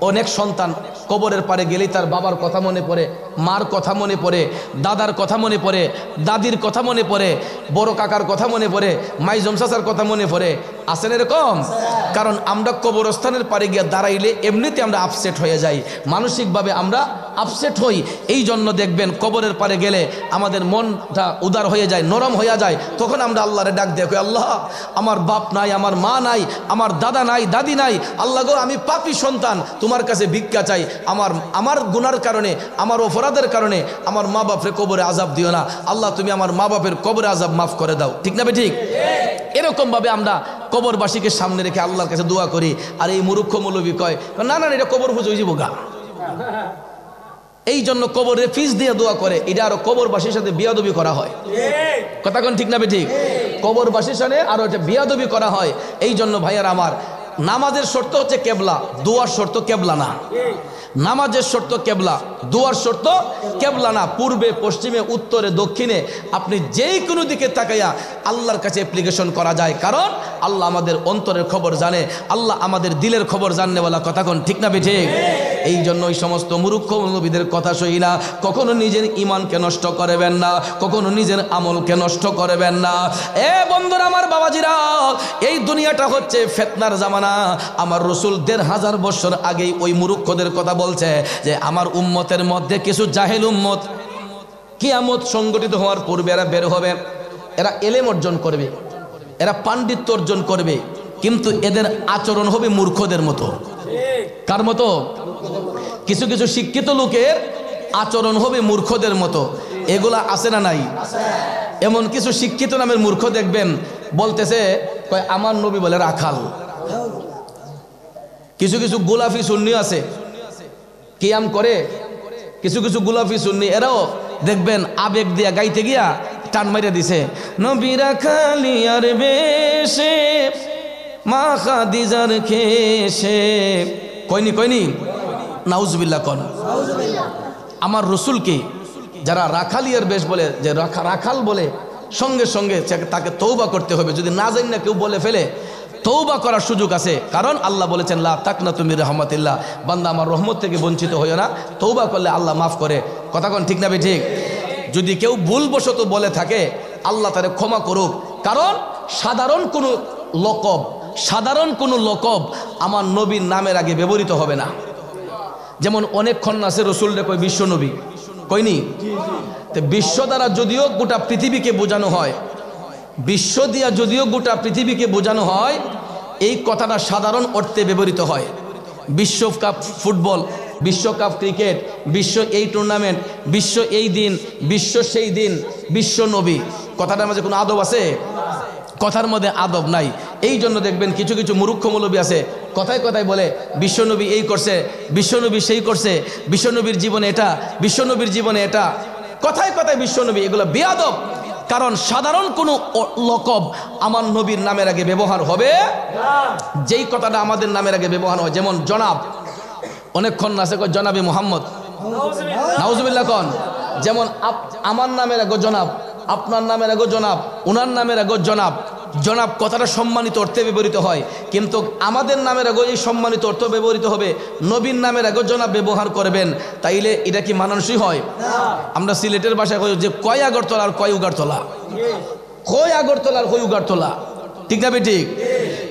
অনেক সন্তান কবরের পারে গেলেই তার বাবার কথা মনে পড়ে, মার কথা মনে পড়ে, দাদার কথা মনে পড়ে, দাদির কথা মনে পড়ে, বড় কাকার কথা মনে পড়ে, মাইজম চাচার কথা মনে পড়ে। আসেন এরকম? কারণ আমরা কবরস্থানের পারে গিয়ে দাঁড়াইলে এমনিতে আমরা আপসেট হয়ে যাই, মানসিকভাবে আমরা আপসেট হই। এই জন্য দেখবেন কবরের পারে গেলে আমাদের মনটা উদার হয়ে যায়, নরম হয়ে যায়। তখন আমরা আল্লাহরে ডাক দেখো, আল্লাহ আমার বাপ নাই, আমার মা নাই, আমার দাদা নাই, দাদি নাই, আল্লাহ গো আমি পাপী সন্তান, তোমার কাছে ভিক্ষা চাই, আমার গুনার কারণে, আমার অপরাধের কারণে আমার মা বাপরে কবরে আজাব দিও না, আল্লাহ তুমি আমার মা বাপের কবরে আজাব মাফ করে দাও, ঠিক না ঠিক? এরকম ভাবে আমরা কবরবাসীকে সামনে রেখে আল্লাহর কাছে দোয়া করি। আর এই মূর্খ মৌলবী কয় না না এটা কবর পুজো হইব গা, এই জন্য কবরে ফিস দিয়ে দোয়া করে, এটা আরো কবরবাসীর সাথে বিয়াদবি করা হয়, কথা কোন ঠিক না ঠিক? কবরবাসীর সাথে আরো এটা বিয়াদবি করা হয়। এই জন্য ভাইয়ার আমার, নামাজের শর্ত হচ্ছে কেবলা, দোয়ার শর্ত কেবলা না। নামাজের শর্ত কেবলা, দোয়ার শর্ত কেবলা না। পূর্বে, পশ্চিমে, উত্তরে, দক্ষিণে আপনি যেই কোনো দিকে তাকাইয়া আল্লাহর কাছে অ্যাপ্লিকেশন করা যায়, কারণ আল্লাহ আমাদের অন্তরের খবর জানে, আল্লাহ আমাদের দিলের খবর জাননেওয়ালা, কথা কোন ঠিক না ঠিক? এই জন্য ওই সমস্ত মূর্খ নবীদের কথা সই না, কখনো নিজের ইমানকে নষ্ট করবেন না, কখনো নিজের আমলকে নষ্ট করবেন না। এ বন্ধুরা আমার, বাবাজিরা, এই দুনিয়াটা হচ্ছে ফিতনার জামানা। আমার রাসূল ১৫০০ বছর আগেই ওই মূর্খদের কথা বলছে যে আমার উম্মতের মধ্যে কিছু জাহেল উম্মত কিয়ামত সংগঠিত হওয়ার পূর্বে এরা বের হবে, এরা এলেম অর্জন করবে, এরা পাণ্ডিত্য অর্জন করবে, কিন্তু এদের আচরণ হবে মূর্খদের মতো। কার মতো? কিছু কিছু শিক্ষিত লোকের আচরণ হবে মূর্খদের মতো। এগুলা আছে না নাই? এমন কিছু শিক্ষিত নামের মূর্খ দেখবেন বলতেছে কয় আমার নবী বলে রাখাল। কিছু কিছু গোলাফি সুন্নি আছে, কিয়াম করে, কিছু কিছু গোলাফি সুন্নি এরাও দেখবেন আবেগ দিয়া গাইতে গিয়া টান মাইরা দিছে, নবী রাখালিয়ার বেশে মা খাদিজার খেসে। কইনি কইনি? নাউজুবিল্লাহ কোন? আমার রসুলকে যারা রাখালিয়ার বেশ বলে, যে রাখাল বলে, সঙ্গে সঙ্গে তাকে তওবা করতে হবে। যদি না জানি না কেউ বলে ফেলে, তওবা করার সুযোগ আছে, কারণ আল্লাহ বলেছেন লা তাকনাতু মির রাহমাতিল্লাহ, বান্দা আমার রহমত থেকে বঞ্চিত হইও না, তওবা করলে আল্লাহ মাফ করে, কথা কোন ঠিক না ঠিক? যদি কেউ ভুলবশত বলে থাকে আল্লাহ তারে ক্ষমা করুক, কারণ সাধারণ কোনো লকব আমার নবীর নামের আগে ব্যবহৃত হবে না। যেমন অনেকক্ষণ আছে রসুলরে কই বিশ্ব নবী, কইনি? তো বিশ্ব দ্বারা যদিও গোটা পৃথিবীকে বোঝানো হয়, বিশ্ব দিয়া যদিও গোটা পৃথিবীকে বোঝানো হয়, এই কথাটা সাধারণ অর্থে ব্যবহৃত হয়। বিশ্বকাপ ফুটবল বিশ্বকাপ ক্রিকেট, বিশ্ব এই টুর্নামেন্ট, বিশ্ব এই দিন, বিশ্ব সেই দিন, বিশ্ব নবী, কথাটার মাঝে কোনো আদব আছে? কথার মধ্যে আদব নাই। এই জন্য দেখবেন কিছু কিছু মূর্খ মৌলবী আছে, কথায় কথায় বলে বিশ্বনবী এই করছে, বিশ্বনবী সেই করছে, বিশ্বনবীর জীবনে এটা, বিশ্বনবীর জীবনে এটা, কথায় কথায় বিশ্বনবী, এগুলো বেয়াদব। কারণ সাধারণ কোনো লকব আমার নবীর নামের আগে ব্যবহার হবে, যেই কথাটা আমাদের নামের আগে ব্যবহার হয়, যেমন জনাব, অনেকক্ষণ আছে জনাবে মোহাম্মদ, নাউজুবিল্লাহ কন। যেমন আমার নামের আগে জনাব, আপনার নামের আগে জনাব, উনার নামের আগে জনাব। জনাব কথাটা সম্মানিত অর্থে ব্যবহৃত হয়, কিন্তু আমাদের নামের আগে এই সম্মানিত অর্থ ব্যবহৃত হবে। নবীর নামের আগে জনাব ব্যবহার করবেন, তাইলে এটা কি মানানসই হয়? আমরা সিলেটের ভাষায় কই যে কয় আগরতলা আর কয় উগারতলা, কয় আগরতলা আর কয় উগারতলা, ঠিক না ঠিক?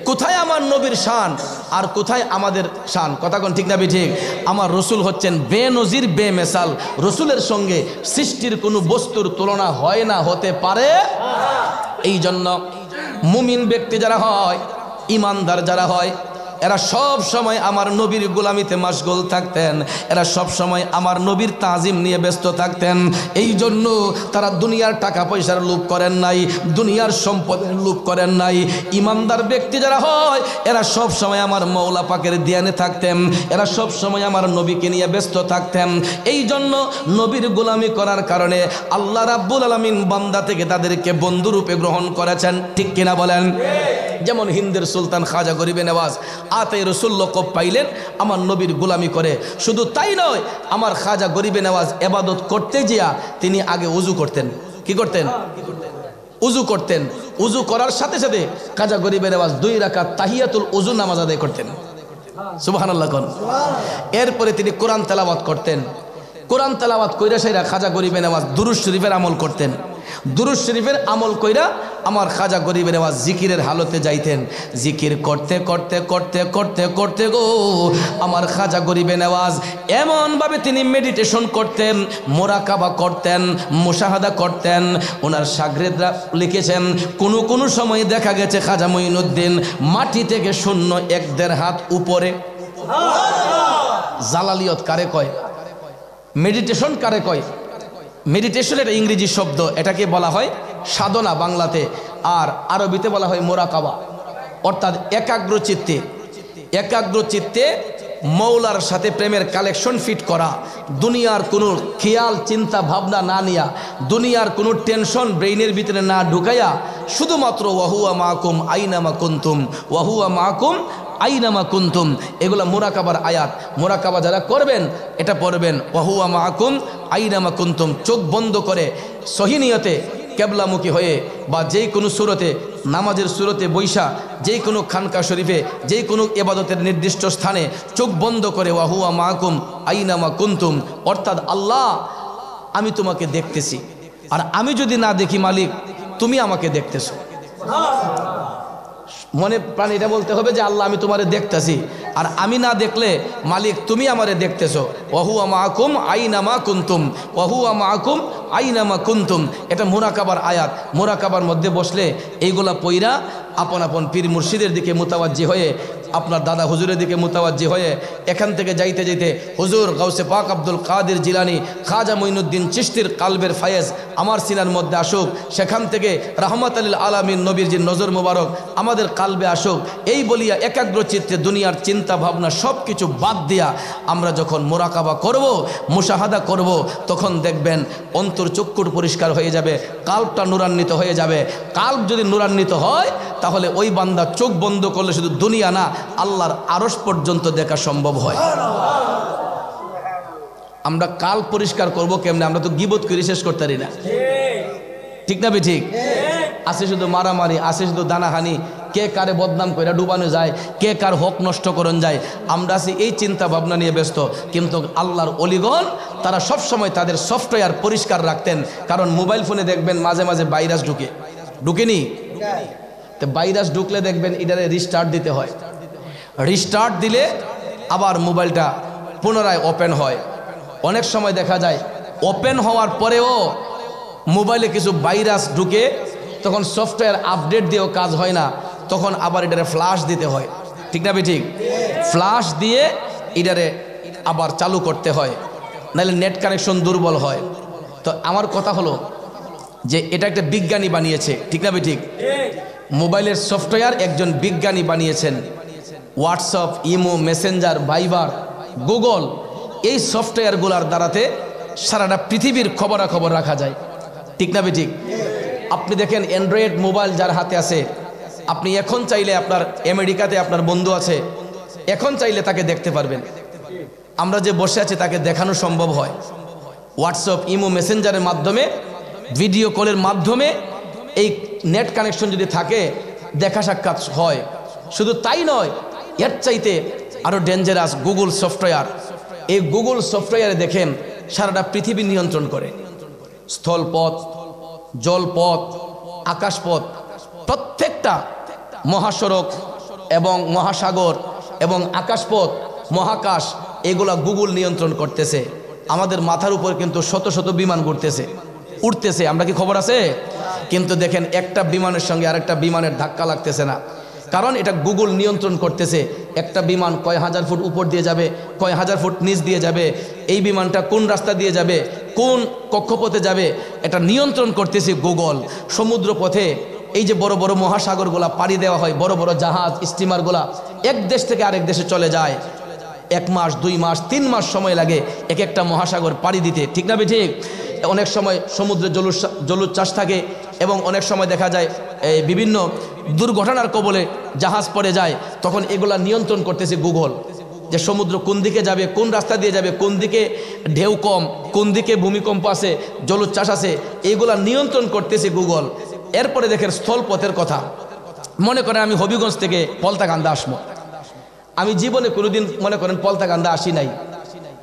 কোথায় আমার নবীর শান আর কোথায় আমাদের শান, কথা কোন ঠিক না ঠিক? আমার রসুল হচ্ছেন বেনজির বেমেসাল, রসুলের সঙ্গে সৃষ্টির কোনো বস্তুর তুলনা হয় না, হতে পারে। এই জন্য মুমিন ব্যক্তি যারা হয়, ইমানদার যারা হয়, এরা সব সময় আমার নবীর গোলামিতে মাশগুল থাকতেন, এরা সব সময় আমার নবীর তাজিম নিয়ে ব্যস্ত থাকতেন। এই জন্য তারা দুনিয়ার টাকা পয়সার লোভ করেন নাই, দুনিয়ার সম্পদের লোভ করেন নাই। ইমানদার ব্যক্তি যারা হয়, এরা সব সময় আমার মওলা পাকের ধ্যানে থাকতেন, এরা সব সময় আমার নবীকে নিয়ে ব্যস্ত থাকতেন। এই জন্য নবীর গোলামি করার কারণে আল্লাহ রাব্বুল আলামিন বান্দা থেকে তাদেরকে বন্ধুরূপে গ্রহণ করেছেন, ঠিক কিনা বলেন? যেমন হিন্দের সুলতান খাজা গরিবে নওয়াজ আতে রসুল লকব পাইলেন আমার নবীর গোলামি করে। শুধু তাই নয়, আমার খাজা গরিবে নওয়াজ এবাদত করতে গিয়া তিনি আগে উজু করতেন। কি করতেন? উজু করতেন। উজু করার সাথে সাথে খাজা গরিবে নওয়াজ 2 রাকাত তাহিয়াতুল উজু নামাজ আদায় করতেন। সুবহানাল্লাহ কোন। এরপরে তিনি কোরআন তেলাওয়াত করতেন। কোরআন তেলাওয়াত কইরা সেরা খাজা গরিবে নওয়াজ দুরূদ শরীফের আমল করতেন। দুরূদ শরীফের আমল কইরা আমার খাজা গরিবে নওয়াজ জিকিরের হালতে যাইতেন। জিকির করতে করতে করতে করতে করতে গো আমার খাজা গরিবে নওয়াজ এমনভাবে তিনি মেডিটেশন করতেন, মোরাকাবা করতেন, মুশাহাদা করতেন। ওনার শাগরেদরা লিখেছেন কোন কোন সময় দেখা গেছে খাজা মঈনুদ্দিন মাটি থেকে শূন্য 1-1.5 হাত উপরে। জালালিয়ত কারে কয়? মেডিটেশন কারে কয়? মেডিটেশন এটা ইংরেজি শব্দ, এটাকে বলা হয় সাধনা বাংলাতে, আর আরবিতে বলা হয় মোরাকাবা, অর্থাৎ একাগ্র চিত্তে, একাগ্র চিত্তে মৌলার সাথে প্রেমের কালেকশন ফিট করা, দুনিয়ার কোনো খেয়াল চিন্তা ভাবনা না নিয়া, দুনিয়ার কোনো টেনশন ব্রেইনের ভিতরে না ঢুকাইয়া শুধুমাত্র ওয়াহুয়া মাকুম আইনামা কুনতুম, ওয়াহুয়া মাকুম আইনামা কুনতুম, এগুলা মোরাকাবার আয়াত। মোরাকাবা যারা করবেন এটা পড়বেন ওয়াহুয়া মাকুম আইনামা কুনতুম, চোখ বন্ধ করে সহিনিয়তে কেবলামুখী হয়ে বা যেই কোনো সুরতে, নামাজের সুরতে বৈশা, যেই কোনো খানকা শরীফে, যেই কোনো ইবাদতের নির্দিষ্ট স্থানে চোখ বন্ধ করে ওয়াহুয়া মাকুম আইনামা কুনতুম, অর্থাৎ আল্লাহ আমি তোমাকে দেখতেছি, আর আমি যদি না দেখি মালিক তুমি আমাকে দেখতেছো। মনে প্রাণ এটা বলতে হবে যে আল্লাহ আমি তোমারে দেখতেছি, আর আমি না দেখলে মালিক তুমি আমারে দেখতেছো। ওয়াহুয়া মাকুম আইনামা কুনতুম, ওয়াহুয়া মাকুম আইনামা কুনতুম, এটা মোরাকাবার আয়াত। মোরাকাবার মধ্যে বসলে এইগুলা পইরা আপন আপন পীর মুর্শিদের দিকে মুতাওয়াজ্জি হয়ে, আপনার দাদা হুজুরের দিকে মুতাওয়াজ্জি হয়ে এখান থেকে যাইতে যাইতে হুজুর গাউসে পাক আব্দুল কাদের জিলানী খাজা মঈনুদ্দিন চিশতির কালবের ফায়েজ আমার সিনার মধ্যে আসুক, সেখান থেকে রাহমাতুল লিল আলামিন নবীর যে নজর মুবারক আমাদের কালবে আসুক, এই বলিয়া একাগ্র চিত্তে দুনিয়ার চিন্তা ভাবনা সব কিছু বাদ দিয়া আমরা যখন মোরাকাবা করব, মুশাহাদা করব, তখন দেখবেন অন্তর চক্ষুর পরিষ্কার হয়ে যাবে, কাল্বটা নূরান্বিত হয়ে যাবে। কাল্ব যদি নূরান্বিত হয় তাহলে ওই বান্দা চোখ বন্ধ করলে শুধু দুনিয়া না, আল্লাহর আরশ পর্যন্ত দেখা সম্ভব হয়। আমরা কাল পরিষ্কার করব কেমনে? আমরা তো গীবত করে শেষ করতে পারি না, ঠিক না বে ঠিক? আছে শুধু মারামারি, আছে শুধু দানাহানি, কে কারে বদনাম করে ডুবানো যায়, কে কার হক নষ্ট করন যায়, আমরা আছি এই চিন্তা ভাবনা নিয়ে ব্যস্ত। কিন্তু আল্লাহর অলিগণ তারা সব সময় তাদের সফটওয়্যার পরিষ্কার রাখতেন, কারণ মোবাইল ফোনে দেখবেন মাঝে মাঝে ভাইরাস ঢুকেনি, তো ভাইরাস ঢুকলে দেখবেন এটারে রিস্টার্ট দিতে হয়। রিস্টার্ট দিলে আবার মোবাইলটা পুনরায় ওপেন হয়। অনেক সময় দেখা যায় ওপেন হওয়ার পরেও মোবাইলে কিছু ভাইরাস ঢুকে, তখন সফটওয়্যার আপডেট দিয়েও কাজ হয় না, তখন আবার এটারে ফ্লাশ দিতে হয়, ঠিক না ঠিক? ফ্লাশ দিয়ে এটারে আবার চালু করতে হয়, নাহলে নেট কানেকশন দুর্বল হয়। তো আমার কথা হলো যে এটা একটা বিজ্ঞানী বানিয়েছে, ঠিক না ঠিক? মোবাইলের সফটওয়্যার একজন বিজ্ঞানী বানিয়েছেন। হোয়াটসঅ্যাপ, ইমো, মেসেঞ্জার, ভাইবার, গুগল, এই সফটওয়্যারগুলোর দ্বারাতে সারাটা পৃথিবীর খবরাখবর রাখা যায়, ঠিক না ঠিক? আপনি দেখেন অ্যান্ড্রয়েড মোবাইল যার হাতে আছে, আপনি এখন চাইলে আপনার আমেরিকাতে আপনার বন্ধু আছে, এখন চাইলে তাকে দেখতে পারবেন। আমরা যে বসে আছি তাকে দেখানো সম্ভব হয়। হোয়াটসঅ্যাপ, ইমো, মেসেঞ্জারের মাধ্যমে, ভিডিও কলের মাধ্যমে এই নেট কানেকশন যদি থাকে দেখা সাক্ষাৎ হয়। শুধু তাই নয়, এর চাইতে আরও ডেঞ্জারাস গুগল সফটওয়্যার। এই গুগল সফটওয়্যারে দেখেন সারাটা পৃথিবী নিয়ন্ত্রণ করে। স্থলপথ, জলপথ, আকাশপথ, প্রত্যেকটা মহাসড়ক এবং মহাসাগর এবং আকাশপথ, মহাকাশ, এগুলা গুগল নিয়ন্ত্রণ করতেছে। আমাদের মাথার উপর কিন্তু শত শত বিমান ঘুরতেছে, উঠতেছে, আমরা কি খবর আছে? কিন্তু দেখেন একটা বিমানের সঙ্গে আরেকটা বিমানের ধাক্কা লাগতেছে না, কারণ এটা গুগল নিয়ন্ত্রণ করতেছে। একটা বিমান কয় হাজার ফুট উপর দিয়ে যাবে, কয় হাজার ফুট নিচ দিয়ে যাবে, এই বিমানটা কোন রাস্তা দিয়ে যাবে, কোন কক্ষপথে যাবে, এটা নিয়ন্ত্রণ করতেছে গুগল। সমুদ্র পথে এই যে বড় বড় মহাসাগরগুলা পাড়ি দেওয়া হয়, বড় বড় জাহাজ, স্টিমারগুলা এক দেশ থেকে আরেক দেশে চলে যায়। 1 মাস, 2 মাস, 3 মাস সময় লাগে এক একটা মহাসাগর পাড়ি দিতে, ঠিক না ঠিক? অনেক সময় সমুদ্রে জলোচ্ছ্বাস থাকে এবং অনেক সময় দেখা যায় বিভিন্ন দুর্ঘটনার কবলে জাহাজ পড়ে যায়। তখন এগুলা নিয়ন্ত্রণ করতেছে গুগল, যে সমুদ্র কোন দিকে যাবে, কোন রাস্তা দিয়ে যাবে, কোন দিকে ঢেউ কম, কোন দিকে ভূমিকম্প আছে, জলোচ্ছ্বাস আছে, এগুলা নিয়ন্ত্রণ করতেছে গুগল। এরপরে দেখেন স্থলপথের কথা। মনে করেন আমি হবিগঞ্জ থেকে পলতাকান্দা আসবো, আমি জীবনে কোনোদিন মনে করেন পলতাকান্দা আসি নাই।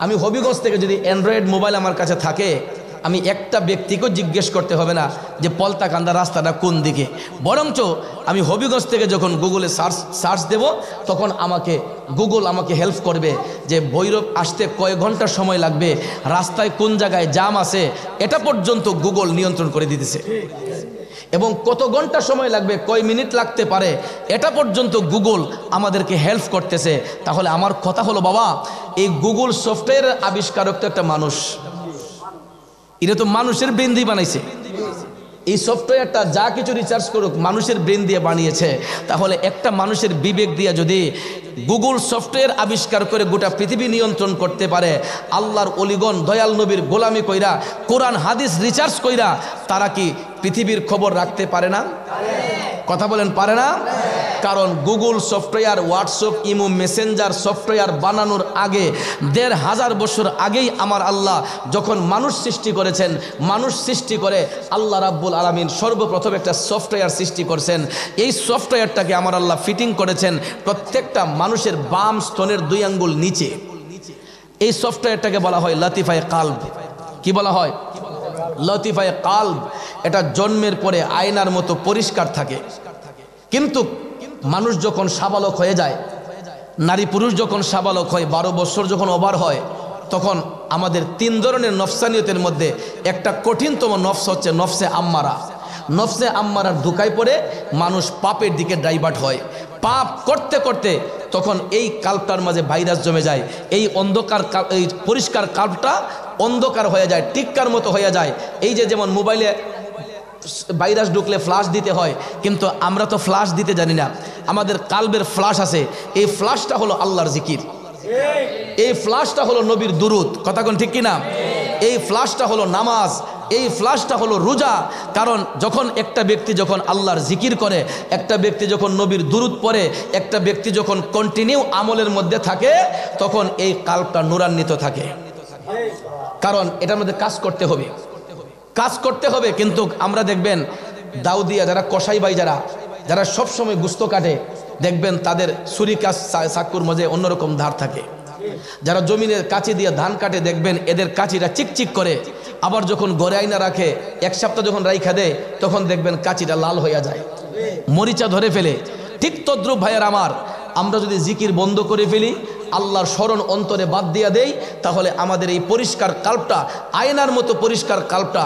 আমি হবিগঞ্জ থেকে যদি অ্যান্ড্রয়েড মোবাইল আমার কাছে থাকে, আমি একটা ব্যক্তিকেও জিজ্ঞেস করতে হবে না যে পলতাকান্দা রাস্তাটা কোন দিকে। বরঞ্চ আমি হবিগঞ্জ থেকে যখন গুগলে সার্চ দেব, তখন গুগল আমাকে হেল্প করবে যে ভৈরব আসতে কয় ঘন্টা সময় লাগবে, রাস্তায় কোন জায়গায় জাম আছে, এটা পর্যন্ত গুগল নিয়ন্ত্রণ করে দিতেছে। এবং কত ঘন্টা সময় লাগবে, কয় মিনিট লাগতে পারে, এটা পর্যন্ত গুগল আমাদেরকে হেল্প করতেছে। তাহলে আমার কথা হলো, বাবা, এই গুগল সফটওয়্যারের আবিষ্কারক তো একটা মানুষ, এটা তো মানুষের ব্রেন দিয়ে বানাইছে। এই সফটওয়্যারটা যা কিছু রিসার্চ করুক মানুষের ব্রেন দিয়ে বানিয়েছে। তাহলে একটা মানুষের বিবেক দিয়ে যদি গুগল সফটওয়্যার আবিষ্কার করে গোটা পৃথিবী নিয়ন্ত্রণ করতে পারে, আল্লাহর অলিগণ দয়াল নবীর গোলামি কইরা, কোরআন হাদিস রিসার্চ কইরা, তারা কি পৃথিবীর খবর রাখতে পারে না? কথা বলেন, পারে না? কারণ Google software, WhatsApp, imo, Messenger software বানানোর আগে 1500 বছর আগেই আমার আল্লাহ যখন মানুষ সৃষ্টি করেছেন, মানুষ সৃষ্টি করে আল্লাহ রাব্বুল আলামিন সর্বপ্রথম একটা সফটওয়্যার সৃষ্টি করেছেন। এই সফটওয়্যারটাকে আমার আল্লাহ ফিটিং করেছেন প্রত্যেকটা মানুষের বাম স্তনের 2 আঙ্গুল নিচে। এই সফটওয়্যারটাকে বলা হয় লতিফায়ে কালব। কি বলা হয়? লতিফায়ে কালব। এটা জন্মের পরে আয়নার মতো পরিষ্কার থাকে, কিন্তু মানুষ যখন সাবালক হয়ে যায়, নারী পুরুষ যখন সাবালক হয়, 12 বছর যখন ওভার হয়, তখন আমাদের 3 ধরনের নফসানিয়তের মধ্যে একটা কঠিনতম নফস হচ্ছে নফসে আম্মারা। নফসে আম্মারার ধোঁকায় পড়ে মানুষ পাপের দিকে ডাইভার্ট হয়। পাপ করতে করতে তখন এই কাল্পটার মাঝে ভাইরাস জমে যায়, এই অন্ধকার, এই পরিষ্কার কাল্পটা অন্ধকার হয়ে যায়, টিক্কার মতো হয়ে যায়। এই যে যেমন মোবাইলে ভাইরাস ঢুকলে ফ্লাশ দিতে হয়, কিন্তু আমরা তো ফ্লাশ দিতে জানি না। আমাদের কালবের ফ্লাশ আছে, এই ফ্লাশটা হলো আল্লাহর জিকির, এই ফ্লাশটা হলো নবীর দুরুদ। কথা কোন ঠিক কিনা? এই ফ্লাশটা হলো নামাজ, এই ফ্লাশটা হলো রোজা। কারণ যখন একটা ব্যক্তি যখন আল্লাহর জিকির করে, একটা ব্যক্তি যখন নবীর দুরুদ পড়ে, একটা ব্যক্তি যখন কন্টিনিউ আমলের মধ্যে থাকে, তখন এই কালবটা নূরান্বিত থাকে। কারণ এটার মধ্যে কাজ করতে হবে, কাজ করতে হবে। কিন্তু আমরা দেখবেন দাউদিয়া যারা কসাই ভাই, যারা সবসময় গুস্ত কাটে, দেখবেন তাদের ছুরি কাজ চাকুর মাঝে অন্যরকম ধার থাকে। যারা জমিনের কাঁচি দিয়ে ধান কাটে, দেখবেন এদের কাঁচিটা চিকচিক করে। আবার যখন গড়ে আইনা রাখে, 1 সপ্তাহ যখন রাইখা দেয়, তখন দেখবেন কাঁচিটা লাল হইয়া যায়, মরিচা ধরে ফেলে। ঠিক তদ্রুপ ভাইয়ের আমার, আমরা যদি জিকির বন্ধ করে ফেলি, আল্লাহর স্মরণ অন্তরে বাদ দিয়া দেই, তাহলে আমাদের এই পরিষ্কার কাল্পটা, আয়নার মতো পরিষ্কার কাল্পটা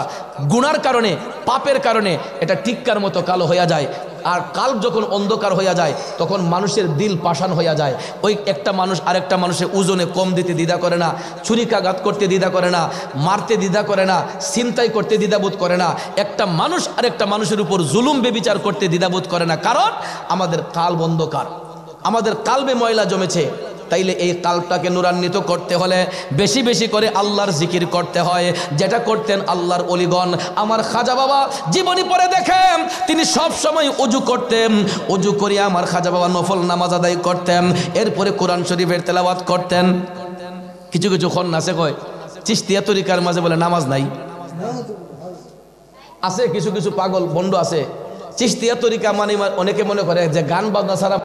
গুনার কারণে, পাপের কারণে এটা টিক্কার মতো কালো হইয়া যায়। আর কাল্ব যখন অন্ধকার হইয়া যায় তখন মানুষের দিল পাষাণ হইয়া যায়। ওই একটা মানুষ আরেকটা মানুষের ওজনে কম দিতে দ্বিধা করে না, ছুরিকাঘাত করতে দ্বিধা করে না, মারতে দ্বিধা করে না, ছিনতাই করতে দ্বিধাবোধ করে না, একটা মানুষ আরেকটা মানুষের উপর জুলুম বেবিচার করতে দ্বিধাবোধ করে না। কারণ আমাদের কাল্ব অন্ধকার, আমাদের কাল্বে ময়লা জমেছে। তাইলে এই কাল্বটাকে নূরান্বিত করতে হলে বেশি বেশি করে আল্লাহর জিকির করতে হয়, যেটা করতেন আল্লাহর ওলিগণ। আমার খাজা বাবা জীবনী পড়ে দেখেন, তিনি সব সময় ওযু করতেন, ওযু করে আমার খাজা বাবা নফল নামাজ আদায় করতেন, এরপরে কোরআন শরীফের তেলাওয়াত করতেন। কিছু কিছু খন্না আছে কয় চিশতিয়া তরিকার মাঝে বলে নামাজ নাই, আছে কিছু কিছু পাগল বন্ড আছে। চিশতিয়া তরিকা মানে অনেকে মনে করে যে গান বাজনা ছাড়া